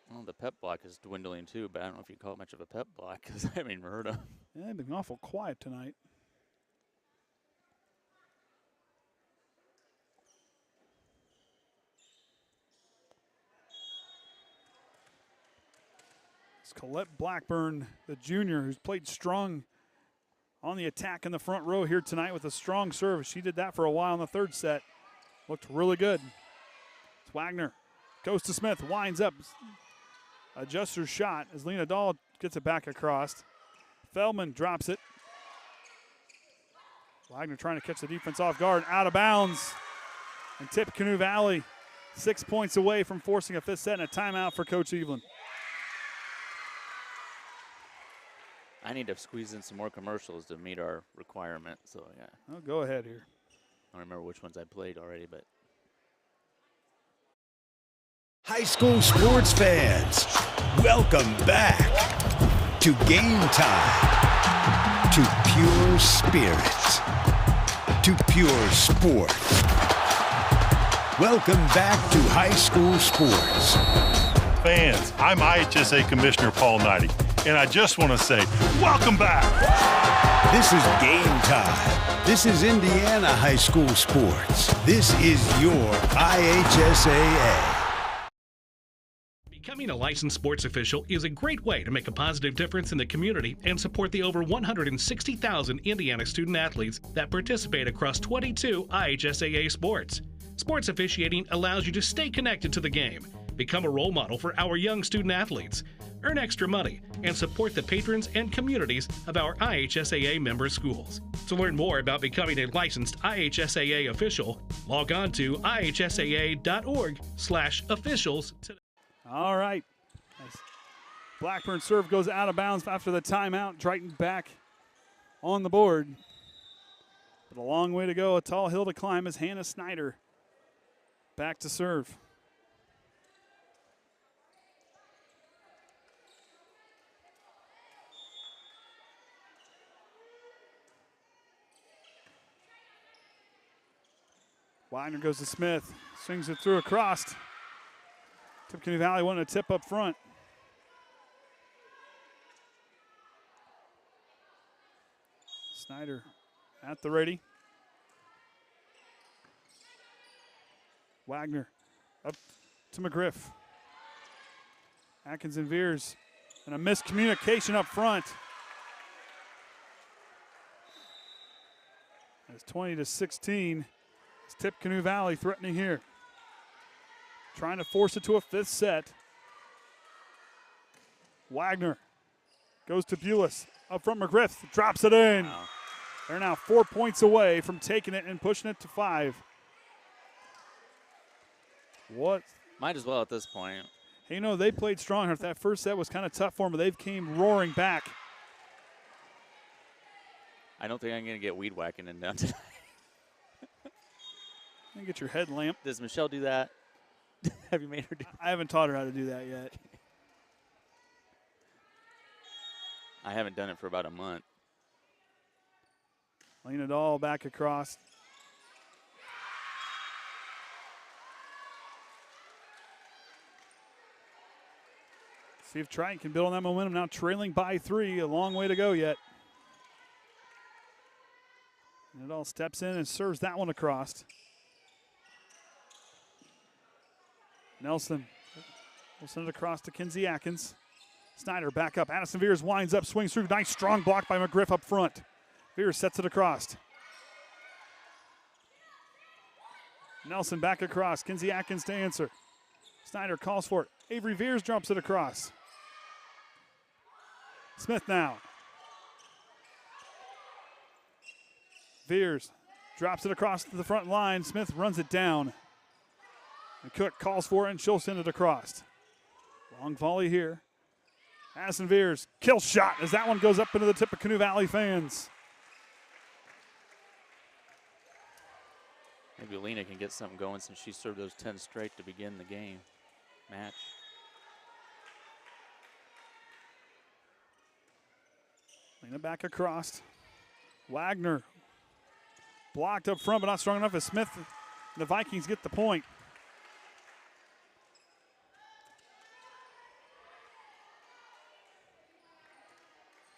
Well, the pep block is dwindling too, but I don't know if you call it much of a pep block because I haven't even heard of them. Yeah, they've been awful quiet tonight. Colette Blackburn, the junior, who's played strong on the attack in the front row here tonight with a strong serve. She did that for a while in the 3rd set. Looked really good. It's Wagner. Goes to Smith, winds up. Adjusts her shot as Lena Dahl gets it back across. Feldman drops it. Wagner trying to catch the defense off guard. Out of bounds. And Tippecanoe Valley 6 points away from forcing a 5th set and a timeout for Coach Evelyn. I need to squeeze in some more commercials to meet our requirement. So, yeah. Oh, go ahead here. I don't remember which ones I played already, but. High school sports fans, welcome back to Game Time, to pure spirit, to pure sport. Welcome back to high school sports. Fans, I'm IHSA Commissioner Paul Neidig, and I just want to say, welcome back. This is game time. This is Indiana high school sports. This is your IHSAA. Becoming a licensed sports official is a great way to make a positive difference in the community and support the over 160,000 Indiana student athletes that participate across 22 IHSAA sports. Sports officiating allows you to stay connected to the game, become a role model for our young student athletes, earn extra money, and support the patrons and communities of our IHSAA member schools. To learn more about becoming a licensed IHSAA official, log on to ihsaa.org/officials today. All right. As Blackburn serve goes out of bounds after the timeout. Triton back on the board. But a long way to go, a tall hill to climb as Hannah Snyder back to serve. Wagner goes to Smith, swings it through across. Tippecanoe Valley wanting to tip up front. Snyder at the ready. Wagner up to McGriff. Atkins and Viers, and a miscommunication up front. It's 20-16. It's Tippecanoe Valley threatening here. Trying to force it to a fifth set. Wagner goes to Bulis. Up front, McGriff drops it in. Wow. They're now 4 points away from taking it and pushing it to 5. What? Might as well at this point. Hey, you know, they played strong. That first set was kind of tough for them, but they've came roaring back. I don't think I'm going to get weed whacking in down tonight. You get your headlamp. Does Michelle do that? Have you made her do that? I haven't taught her how to do that yet. I haven't done it for about a month. Lean it all back across. See if Triton can build on that momentum. Now trailing by 3. A long way to go yet. And it all steps in and serves that one across. Nelson will send it across to Kinsey Atkins. Snyder back up. Addison Viers winds up, swings through. Nice strong block by McGriff up front. Viers sets it across. Nelson back across. Kinsey Atkins to answer. Snyder calls for it. Avery Viers drops it across. Smith now. Viers drops it across to the front line. Smith runs it down. And Cook calls for it, and she'll send it across. Long volley here. Addison Viers, kill shot as that one goes up into the Tippecanoe Valley fans. Maybe Alina can get something going since she served those 10 straight to begin the game match. Alina back across. Wagner blocked up front, but not strong enough as Smith. The Vikings get the point.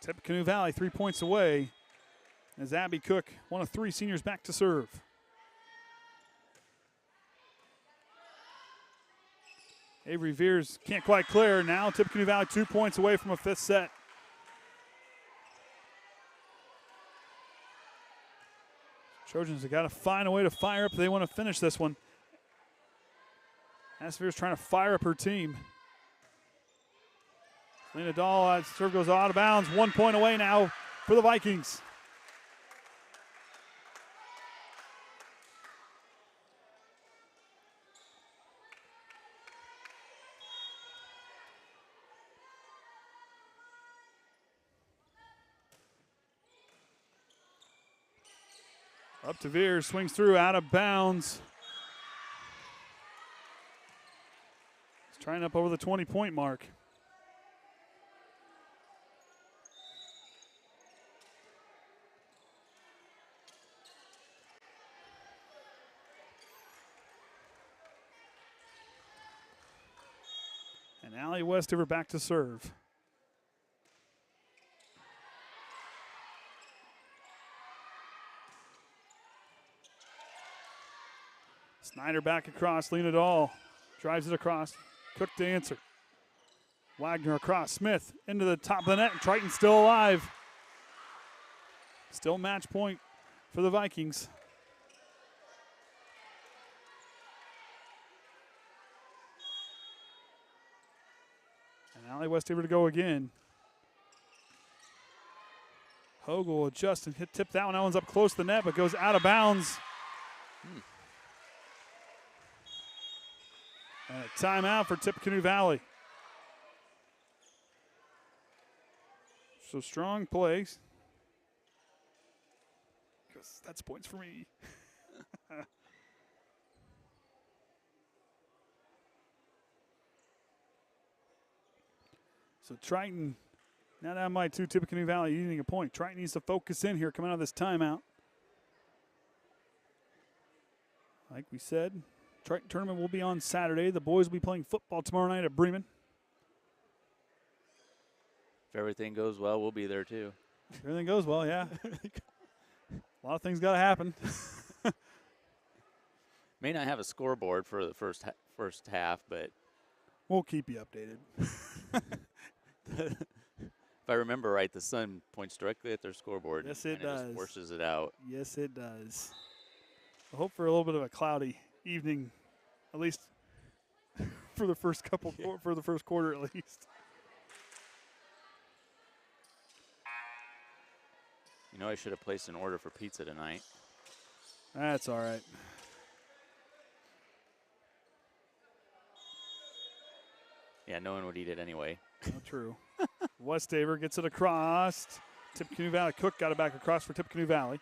Tippecanoe Valley 3 points away as Abby Cook, one of 3 seniors, back to serve. Avery Viers can't quite clear. Now Tippecanoe Valley 2 points away from a 5th set. Trojans have got to find a way to fire up if they want to finish this one. Viers trying to fire up her team. Lena Dahl, serve goes out of bounds. 1 point away now for the Vikings. Up to Viers, swings through, out of bounds. He's trying up over the 20-point mark. And And Allie Westover back to serve. Snyder back across, Lena Dahl drives it across. Cook to answer. Wagner across, Smith into the top of the net. Triton still alive. Still match point for the Vikings. And Allie Westover to go again. Hogue will adjust and tip that one. That one's up close to the net, but goes out of bounds. And a timeout for Tippecanoe Valley. So strong plays. Because that's points for me. So Triton, now down by 2, Tippecanoe Valley needing a point. Triton needs to focus in here coming out of this timeout. Like we said, Triton tournament will be on Saturday. The boys will be playing football tomorrow night at Bremen. If everything goes well, we'll be there too. If everything goes well, yeah. A lot of things got to happen. May not have a scoreboard for the first half, but we'll keep you updated. If I remember right, the sun points directly at their scoreboard. Yes, it and does. It just forces it out. Yes, it does. I hope for a little bit of a cloudy evening, at least for the first for the first quarter, at least. You know, I should have placed an order for pizza tonight. That's all right. Yeah, no one would eat it anyway. Not true. Westaver gets it across. Tippecanoe Valley. Cook got it back across for Tippecanoe Valley.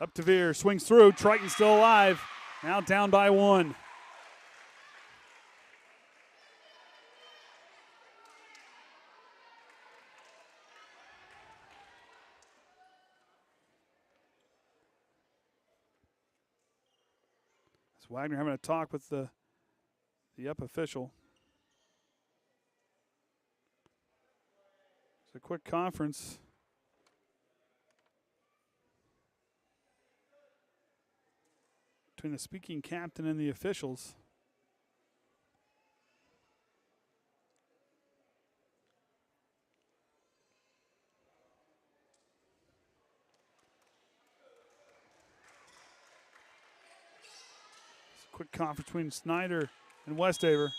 Up to Viers, swings through. Triton still alive. Now down by 1. It's Wagner having a talk with the up official. It's a quick conference. Between the speaking captain and the officials. It's a quick conference between Snyder and Westaver.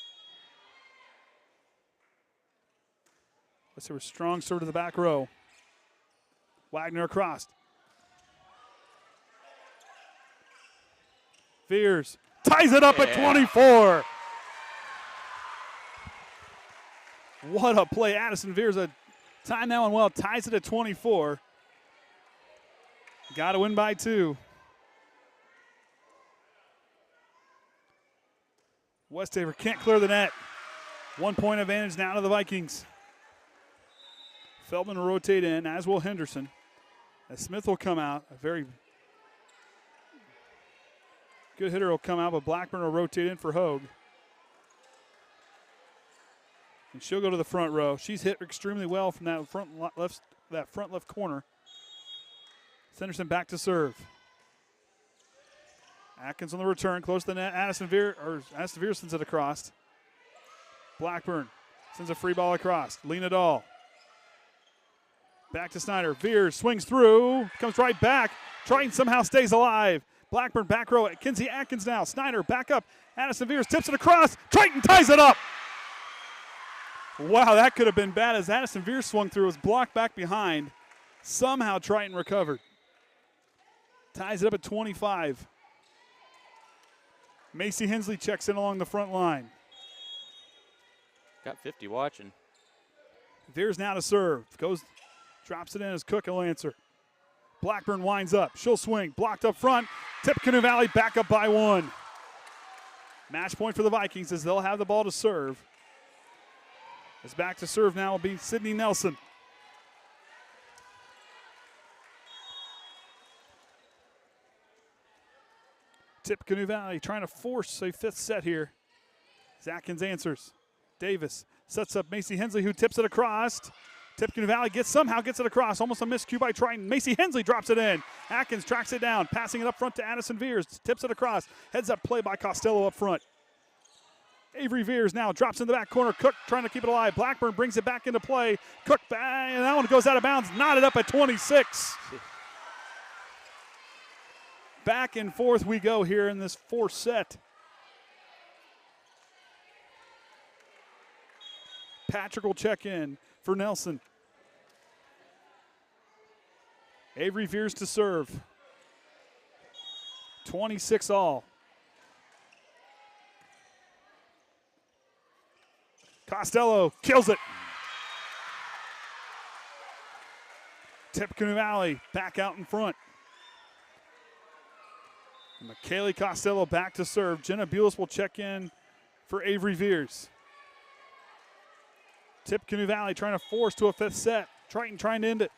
Westaver strong serve to the back row. Wagner across. Viers ties it up at 24. What a play. Addison Viers, a time that one well, ties it at 24. Got to win by 2. Westaver can't clear the net. 1 point advantage now to the Vikings. Feldman will rotate in, as will Henderson. As Smith will come out, a very good hitter will come out, but Blackburn will rotate in for Hogue. And she'll go to the front row. She's hit extremely well from that front left corner. Henderson back to serve. Atkins on the return, close to the net. Addison Viers sends it across. Blackburn sends a free ball across. Lena Dahl. Back to Snyder. Viers swings through, comes right back. Triton somehow stays alive. Blackburn back row. Kinsey Atkins now. Snyder back up. Addison Viers tips it across. Triton ties it up. Wow, that could have been bad as Addison Viers swung through. It was blocked back behind. Somehow Triton recovered. Ties it up at 25. Macy Hensley checks in along the front line. Got 50 watching. Viers now to serve. Drops it in as Cook will answer. Blackburn winds up. She'll swing. Blocked up front. Tippecanoe Valley back up by 1. Match point for the Vikings as they'll have the ball to serve. As back to serve now will be Sydney Nelson. Tippecanoe Valley trying to force a 5th set here. As Atkins answers. Davis sets up Macy Hensley, who tips it across. Tippecanoe Valley somehow gets it across. Almost a miscue by Triton. Macy Hensley drops it in. Atkins tracks it down, passing it up front to Addison Viers. Tips it across. Heads up play by Costello up front. Avery Viers now drops in the back corner. Cook trying to keep it alive. Blackburn brings it back into play. Cook, bang, and that one goes out of bounds. Knotted up at 26. Back and forth we go here in this fourth set. Patrick will check in for Nelson. Avery Viers to serve. 26 all. Costello kills it. Tippecanoe Valley back out in front. McKaylee Costello back to serve. Jenna Bulis will check in for Avery Viers. Tippecanoe Valley trying to force to a fifth set. Triton trying to end it.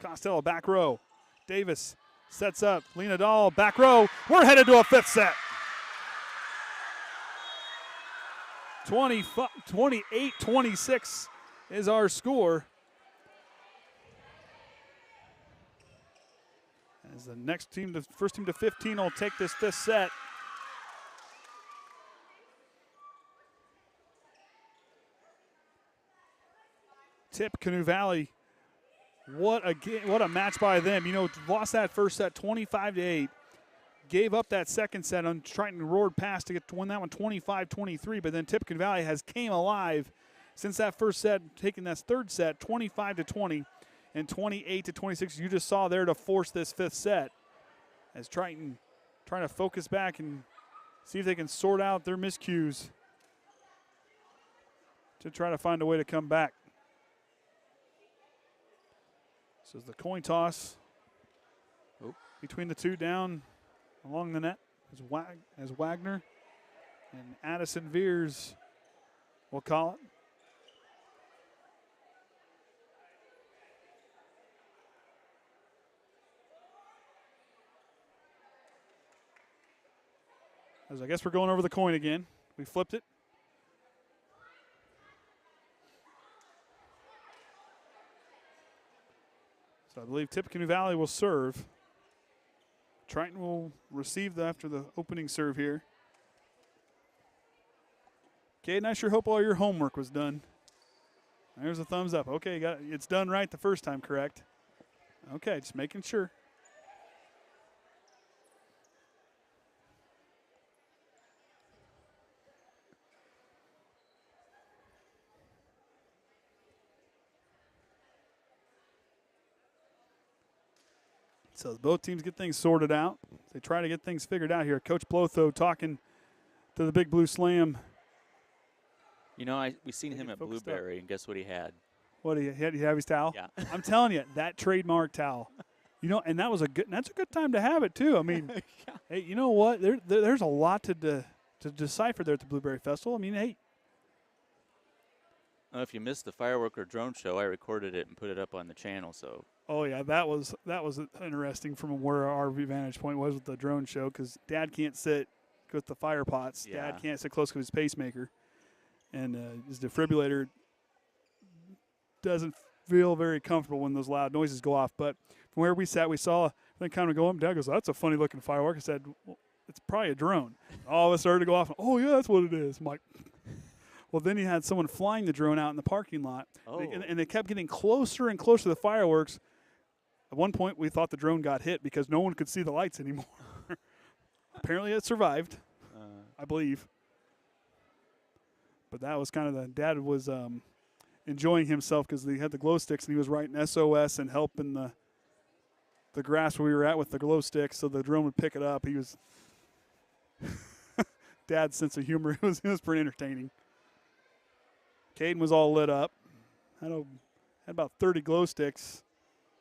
Costello back row. Davis sets up. Lena Dahl back row. We're headed to a fifth set. 28-26 is our score. As the next team, the first team to 15 will take this fifth set. Tippecanoe Valley, what a match by them. You know, lost that first set 25-8. Gave up that second set on Triton roared past to win that one 25-23, but then Tippecanoe Valley has came alive since that first set, taking that third set 25-20 and 28-26. You just saw there to force this fifth set as Triton trying to focus back and see if they can sort out their miscues to try to find a way to come back. So it's the coin toss between the two down along the net as Wagner and Addison Viers will call it. As I guess we're going over the coin again. We flipped it. So I believe Tippecanoe Valley will serve. Triton will receive after the opening serve here. Kayden, I sure hope all your homework was done. There's a thumbs up. Okay, it's done right the first time, correct? Okay, just making sure. So as both teams get things sorted out, they try to get things figured out here. Coach Blotho talking to the Big Blue Slam. You know, we seen him at Blueberry, and guess what he had? What he had? He have his towel. Yeah. I'm telling you, that trademark towel. You know, and that's a good time to have it too. I mean, yeah. Hey, you know what? There's a lot to decipher there at the Blueberry Festival. I mean, hey. If you missed the firework or drone show, I recorded it and put it up on the channel. So. Oh yeah, that was interesting from where our vantage point was with the drone show, because Dad can't sit with the fire pots. Yeah. Dad can't sit close to his pacemaker, and his defibrillator doesn't feel very comfortable when those loud noises go off. But from where we sat, we saw them kind of go up. Dad goes, "That's a funny looking firework." I said, "Well, it's probably a drone." All of us started to go off. Oh yeah, that's what it is. I'm like. Well, then he had someone flying the drone out in the parking lot, and they kept getting closer and closer to the fireworks. At one point, we thought the drone got hit because no one could see the lights anymore. Apparently, it survived, I believe. But that was kind of Dad was enjoying himself because he had the glow sticks, and he was writing SOS and helping the grass where we were at with the glow sticks so the drone would pick it up. He was Dad's sense of humor. It was pretty entertaining. Kayden was all lit up. Had about 30 glow sticks.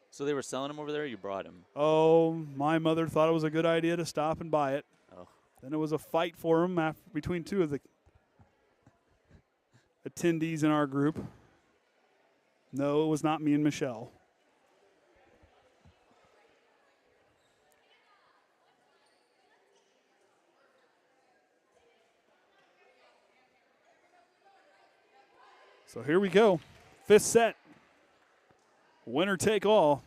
So they were selling them over there, or you brought them? Oh, my mother thought it was a good idea to stop and buy it. Oh. Then it was a fight for them between two of the attendees in our group. No, it was not me and Michelle. So here we go. 5th set. Winner take all.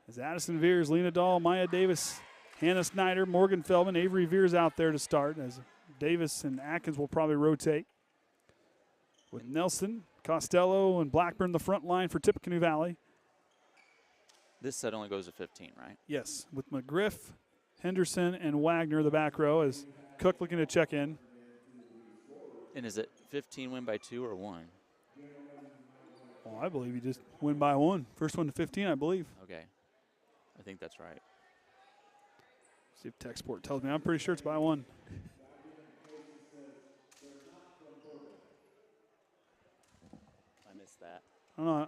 As Addison Viers, Lena Dahl, Maya Davis, Hannah Snyder, Morgan Feldman, Avery Viers out there to start, as Davis and Atkins will probably rotate. With Nelson, Costello, and Blackburn the front line for Tippecanoe Valley. This set only goes to 15, right? Yes, with McGriff, Henderson, and Wagner the back row, as Cook looking to check in. And is it 15 win by 2 or 1? Well, I believe you just win by 1. First one to 15, I believe. Okay. I think that's right. See if Tech Sport tells me. I'm pretty sure it's by 1. I missed that. I don't know.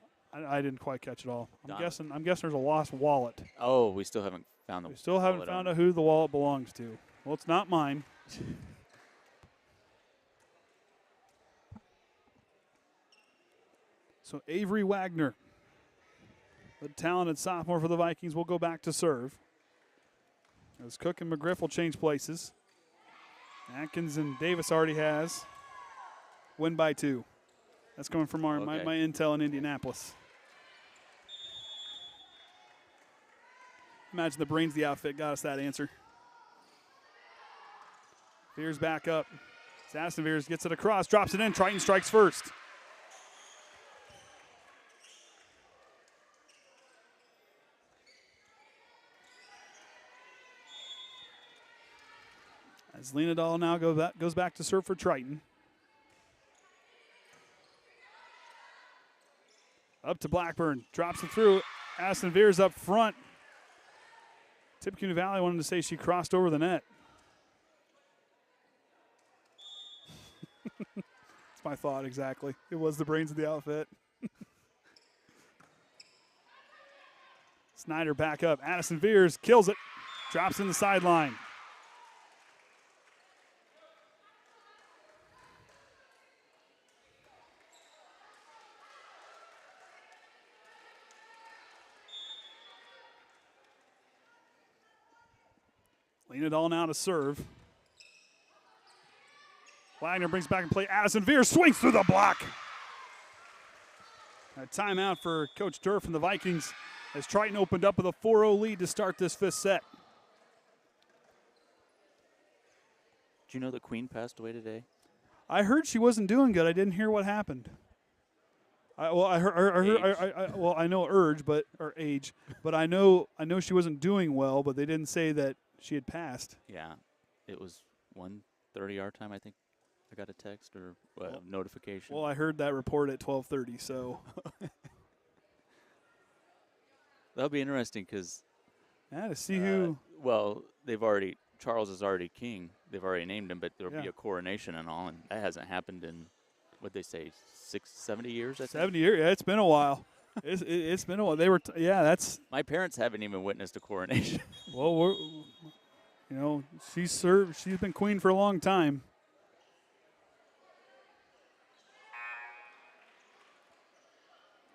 I didn't quite catch it all. I'm Done. guessing there's a lost wallet. Oh, we still haven't found the We still haven't found out who the wallet belongs to. Well, it's not mine. So Avery Wagner, the talented sophomore for the Vikings, will go back to serve. As Cook and McGriff will change places. Atkins and Davis already has. Win by 2. That's coming from my intel in Indianapolis. Imagine the brains of the outfit got us that answer. Viers back up. Addison Viers gets it across, drops it in. Triton strikes first. As Lena Dahl now goes back to serve for Triton. Up to Blackburn, drops it through. Addison Viers up front. Tippecanoe Valley wanted to say she crossed over the net. That's my thought exactly. It was the brains of the outfit. Snyder back up. Addison Viers kills it. Drops in the sideline. Lean it all now to serve. Wagner brings back and play. Addison Viers swings through the block. A timeout for Coach Durf and the Vikings as Triton opened up with a 4-0 lead to start this 5th set. Do you know that Queen passed away today? I heard she wasn't doing good. I didn't hear what happened. I know age, but I know she wasn't doing well, but they didn't say that she had passed. Yeah, it was 1:30 our time, I think. I got a text or notification. Well, I heard that report at 12:30, so. That'll be interesting because. Yeah, to see who. Well, Charles is already king. They've already named him, but there'll be a coronation and all, and that hasn't happened in, what'd they say, 70 years? 70 years, yeah, it's been a while. It's been a while. They were, that's. My parents haven't even witnessed a coronation. Well, she's been queen for a long time.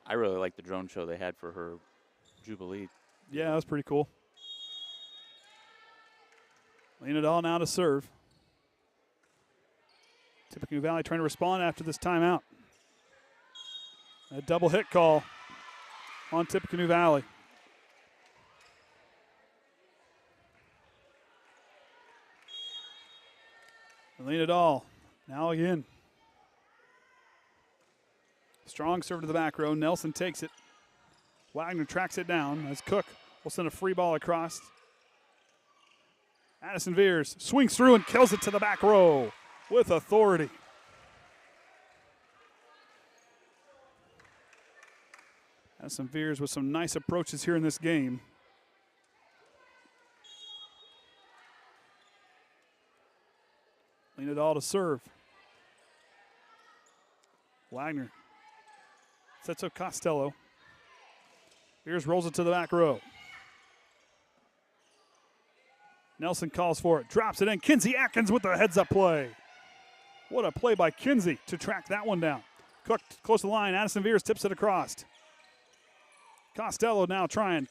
I really like the drone show they had for her Jubilee. Yeah, that was pretty cool. Lean it all now to serve. Tippecanoe Valley trying to respond after this timeout. A double hit call on Tippecanoe Valley. Lean it all. Now again. Strong serve to the back row. Nelson takes it. Wagner tracks it down as Cook will send a free ball across. Addison Viers swings through and kills it to the back row with authority. Addison Viers with some nice approaches here in this game. Lean it all to serve. Wagner sets up Costello. Viers rolls it to the back row. Nelson calls for it, drops it in. Kinsey Atkins with the heads-up play. What a play by Kinsey to track that one down. Cook close to the line. Addison Viers tips it across. Costello now trying.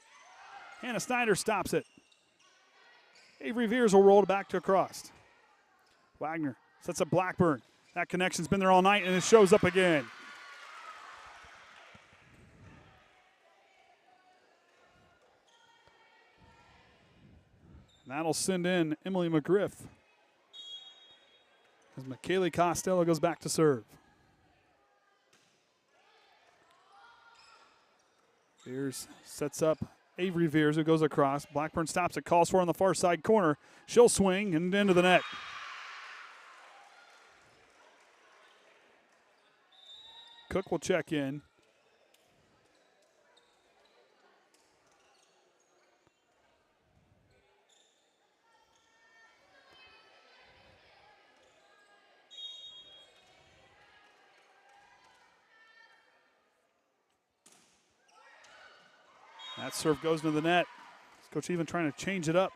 Hannah Snyder stops it. Avery Viers will roll it back to across. Wagner sets up Blackburn. That connection's been there all night, and it shows up again. And that'll send in Emily McGriff as McKaylee Costello goes back to serve. Viers sets up Avery Viers, who goes across. Blackburn stops it, calls for her on the far side corner. She'll swing and into the net. Cook will check in. That serve goes into the net. Coach even trying to change it up.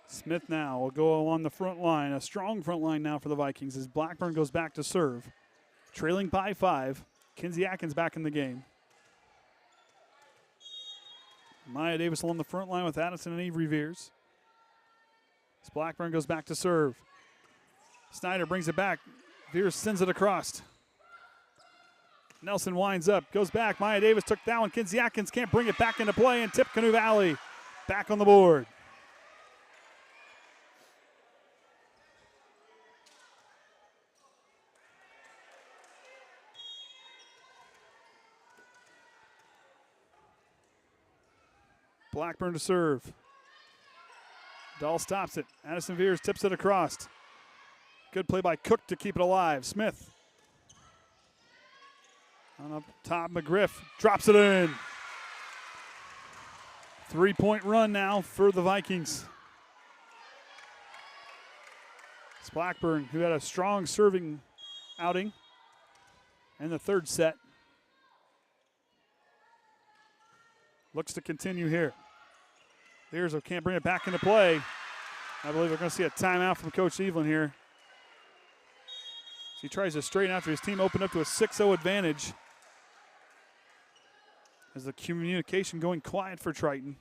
Smith now will go along the front line. A strong front line now for the Vikings as Blackburn goes back to serve. Trailing by 5. Kinsey Atkins back in the game. Maya Davis along the front line with Addison and Avery Viers. As Blackburn goes back to serve. Snyder brings it back. Viers sends it across. Nelson winds up, goes back. Maya Davis took that one. Kinsey Atkins can't bring it back into play, and Tippecanoe Valley back on the board. Blackburn to serve. Dahl stops it. Addison Viers tips it across. Good play by Cook to keep it alive. Smith. On up top, McGriff drops it in. 3-point run now for the Vikings. It's Blackburn, who had a strong serving outing in the third set. Looks to continue here. Viers can't bring it back into play. I believe we're going to see a timeout from Coach Evelyn here. He tries to straighten after his team opened up to a 6-0 advantage. As the communication going quiet for Triton.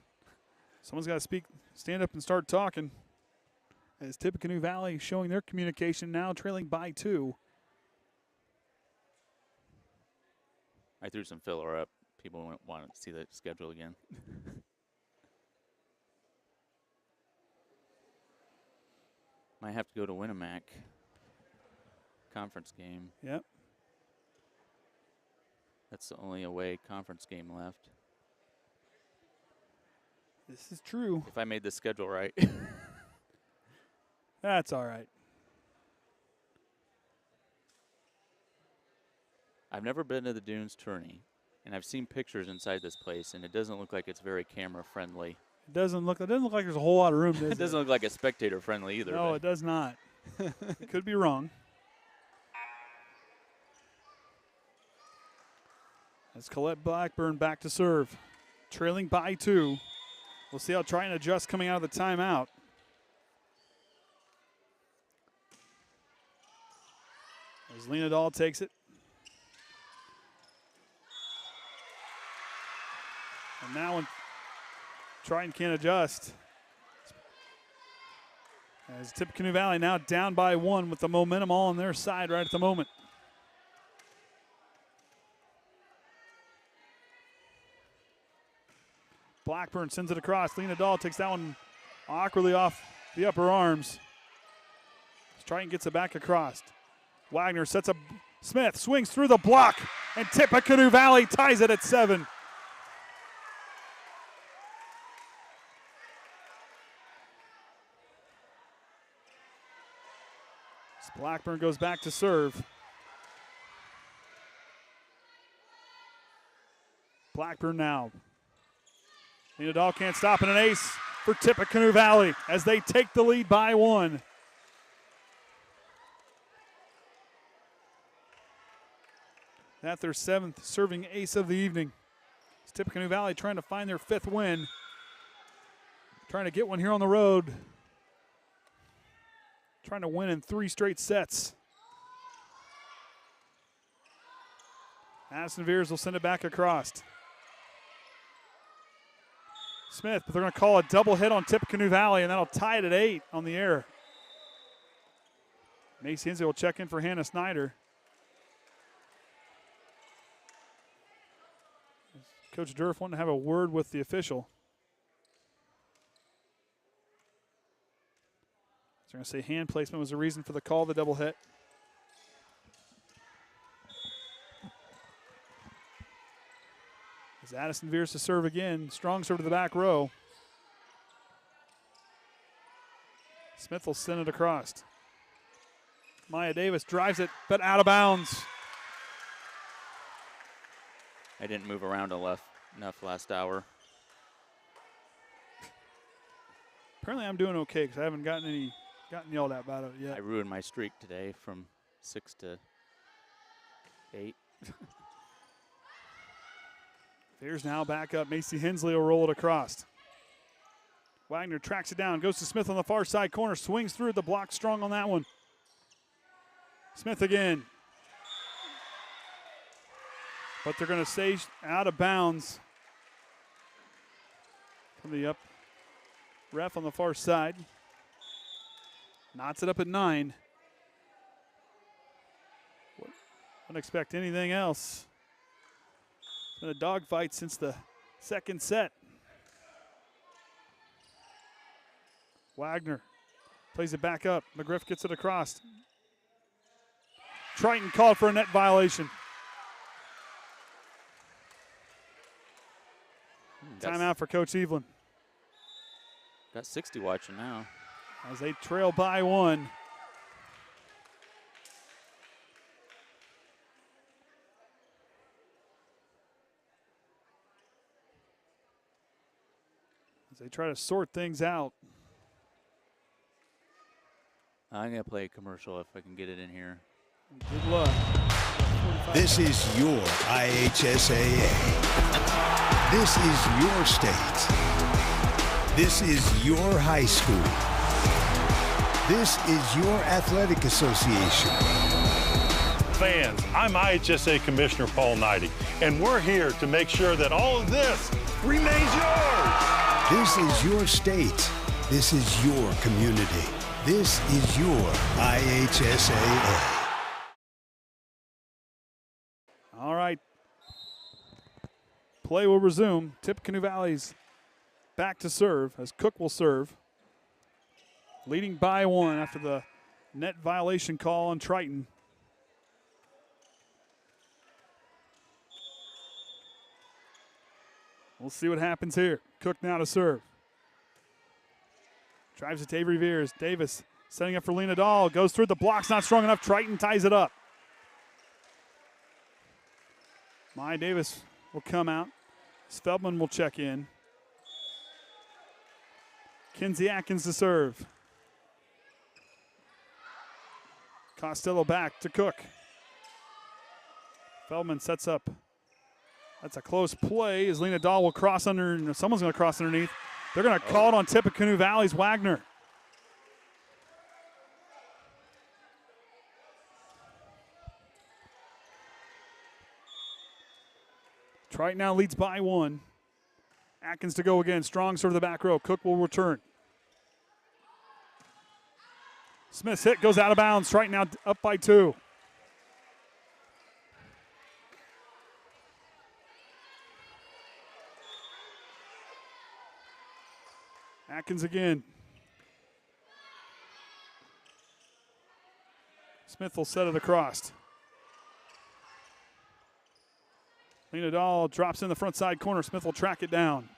Someone's got to stand up and start talking. As Tippecanoe Valley showing their communication now, trailing by 2. I threw some filler up. People want to see the schedule again. Might have to go to Winnemac. Conference game. Yep. That's the only away conference game left. This is true. If I made the schedule right. That's all right. I've never been to the Dunes tourney, and I've seen pictures inside this place, and it doesn't look like it's very camera friendly. It doesn't look like there's a whole lot of room. It doesn't look like it's spectator friendly either. No, it does not. It could be wrong. As Colette Blackburn back to serve. Trailing by 2. We'll see how Triton adjusts coming out of the timeout. As Lena Dahl takes it. And now when Triton can't adjust. As Tippecanoe Valley now down by 1 with the momentum all on their side right at the moment. Blackburn sends it across. Lena Dahl takes that one awkwardly off the upper arms. Triton gets it back across. Wagner sets up Smith, swings through the block, and Tippecanoe Valley ties it at 7. Blackburn goes back to serve. Blackburn now. Lena Dahl can't stop, and an ace for Tippecanoe Valley as they take the lead by 1. That's their 7th serving ace of the evening. It's Tippecanoe Valley trying to find their 5th win. Trying to get one here on the road. Trying to win in 3 straight sets. Addison Viers will send it back across. Smith, but they're going to call a double hit on Tippecanoe Valley, and that'll tie it at 8 on the air. Macy Hensley will check in for Hannah Snyder. Coach Durf wanted to have a word with the official. So they're going to say hand placement was the reason for the call of the double hit. As Addison Viers to serve again. Strong serve to the back row. Smith will send it across. Maya Davis drives it, but out of bounds. I didn't move around enough last hour. Apparently I'm doing okay because I haven't gotten yelled at about it yet. I ruined my streak today from 6 to 8. Viers now back up. Macy Hensley will roll it across. Wagner tracks it down, goes to Smith on the far side corner, swings through the block strong on that one. Smith again. But they're going to stay out of bounds from the up ref on the far side. Knots it up at 9. Wouldn't expect anything else. It's been a dogfight since the second set. Wagner plays it back up. McGriff gets it across. Triton called for a net violation. Timeout for Coach Evelyn. Got 60 watching now. As they trail by 1. As they try to sort things out. I'm going to play a commercial if I can get it in here. Good luck. This is your IHSAA. This is your state. This is your high school. This is your athletic association. Fans, I'm IHSA Commissioner Paul Neidig, and we're here to make sure that all of this remains yours. This is your state. This is your community. This is your IHSAA. All right. Play will resume. Tippecanoe Valley's back to serve as Cook will serve. Leading by 1 after the net violation call on Triton. We'll see what happens here. Cook now to serve. Drives it to Avery Viers. Davis setting up for Lena Dahl. Goes through the blocks, not strong enough. Triton ties it up. Maya Davis will come out. Feldman will check in. Kinsey Atkins to serve. Costello back to Cook. Feldman sets up. That's a close play as Lena Dahl will cross under. Someone's going to cross underneath. They're going to call it on Tippecanoe Valley's Wagner. Triton now leads by 1. Atkins to go again. Strong serve to the back row. Cook will return. Smith's hit goes out of bounds. Triton now up by 2. Atkins again. Smith will set it across. Lena Dahl drops in the front side corner. Smith will track it down.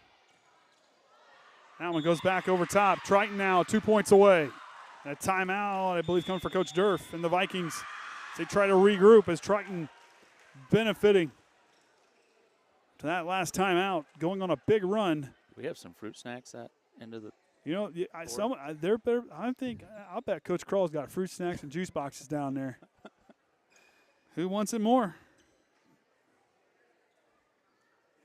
That one goes back over top. Triton now 2 points away. And a timeout, I believe, coming for Coach Durf and the Vikings. As they try to regroup as Triton benefiting to that last timeout, going on a big run. We have some fruit snacks at end of the. You know, I'll bet Coach Kroll's got fruit snacks and juice boxes down there. Who wants it more?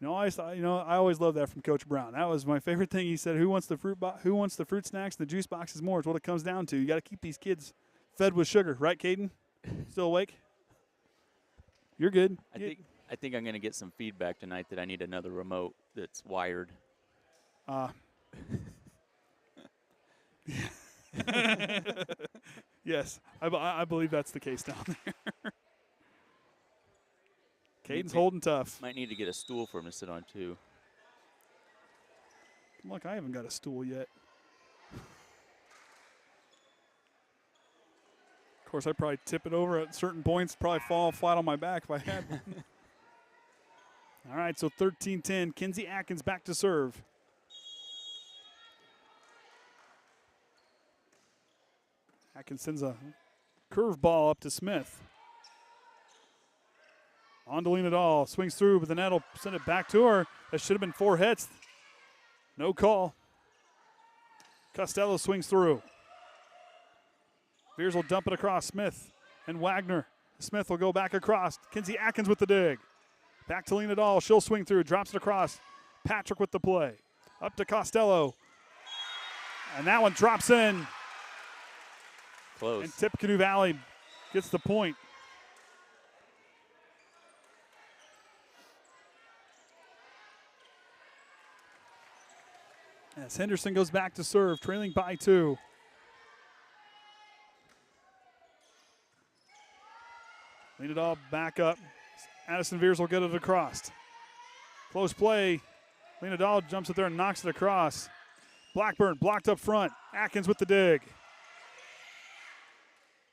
I always loved that from Coach Brown. That was my favorite thing. He said, "Who wants the fruit snacks and the juice boxes more?" Is what it comes down to. You got to keep these kids fed with sugar, right, Kayden? Still awake? You're good. I think I'm going to get some feedback tonight that I need another remote that's wired. Yes, I believe that's the case down there. Kayden's holding tough. Might need to get a stool for him to sit on, too. Look, I haven't got a stool yet. Of course, I'd probably tip it over at certain points, probably fall flat on my back if I had one. All right, so 13-10. Kinsey Atkins back to serve. Atkins sends a curveball up to Smith. On to Lena Dahl. Swings through, but the net will send it back to her. That should have been 4 hits. No call. Costello swings through. Viers will dump it across Smith and Wagner. Smith will go back across. Kinsey Atkins with the dig. Back to Lena Dahl. She'll swing through. Drops it across. Patrick with the play. Up to Costello. And that one drops in. Close. And Tippecanoe Valley gets the point. As Henderson goes back to serve, trailing by 2. Lean it all back up. Addison Viers will get it across. Close play. Lena Dahl jumps it there and knocks it across. Blackburn blocked up front. Atkins with the dig.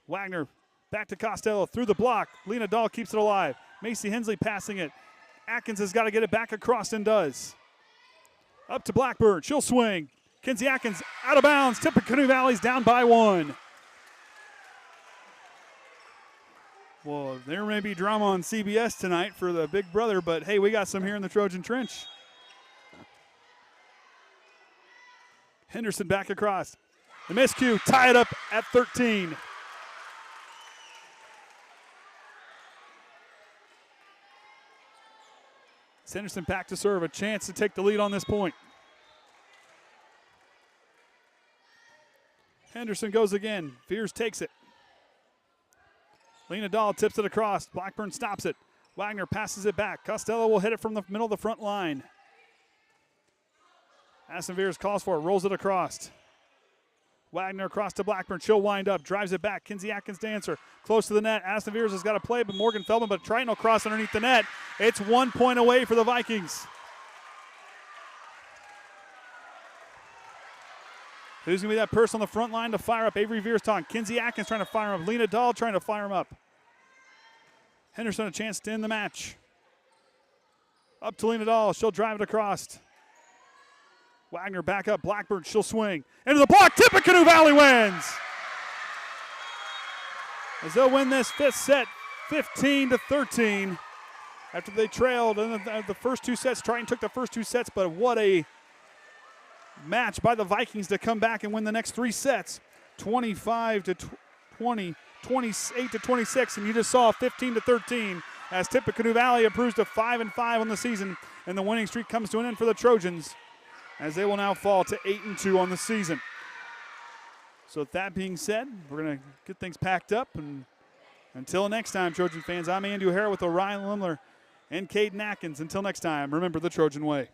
Wagner back to Costello through the block. Lena Dahl keeps it alive. Macy Hensley passing it. Atkins has got to get it back across and does. Up to Blackburn. She'll swing. Kinsey Atkins out of bounds. Tippecanoe Valley's down by 1. Well, there may be drama on CBS tonight for the big brother, but hey, we got some here in the Trojan Trench. Henderson back across. The miscue, tie it up at 13. Henderson back to serve, a chance to take the lead on this point. Henderson goes again. Viers takes it. Lena Dahl tips it across. Blackburn stops it. Wagner passes it back. Costello will hit it from the middle of the front line. Addison Viers calls for it, rolls it across. Wagner across to Blackburn. She'll wind up, drives it back. Kinsey Atkins to answer. Close to the net. Addison Viers has got to play, but Morgan Feldman, but Triton will cross underneath the net. It's 1 point away for the Vikings. Who's going to be that person on the front line to fire up? Avery Viers-Tong. Kinsey Atkins trying to fire him up. Lena Dahl trying to fire him up. Henderson a chance to end the match. Up to Lena Dahl. She'll drive it across. Wagner back up. Blackburn. She'll swing. Into the block. Tippecanoe Valley wins. As they'll win this 5th set 15-13 after they trailed in the first 2 sets. Triton took the first 2 sets, but what a match by the Vikings to come back and win the next 3 sets. 25-20, 28-26, and you just saw 15-13 as Tippecanoe Valley improves to 5-5 on the season, and the winning streak comes to an end for the Trojans as they will now fall to 8-2 on the season. So with that being said, we're going to get things packed up, and until next time, Trojan fans, I'm Andy O'Hara with Orion Lemler and Kaden Atkins. Until next time, remember the Trojan way.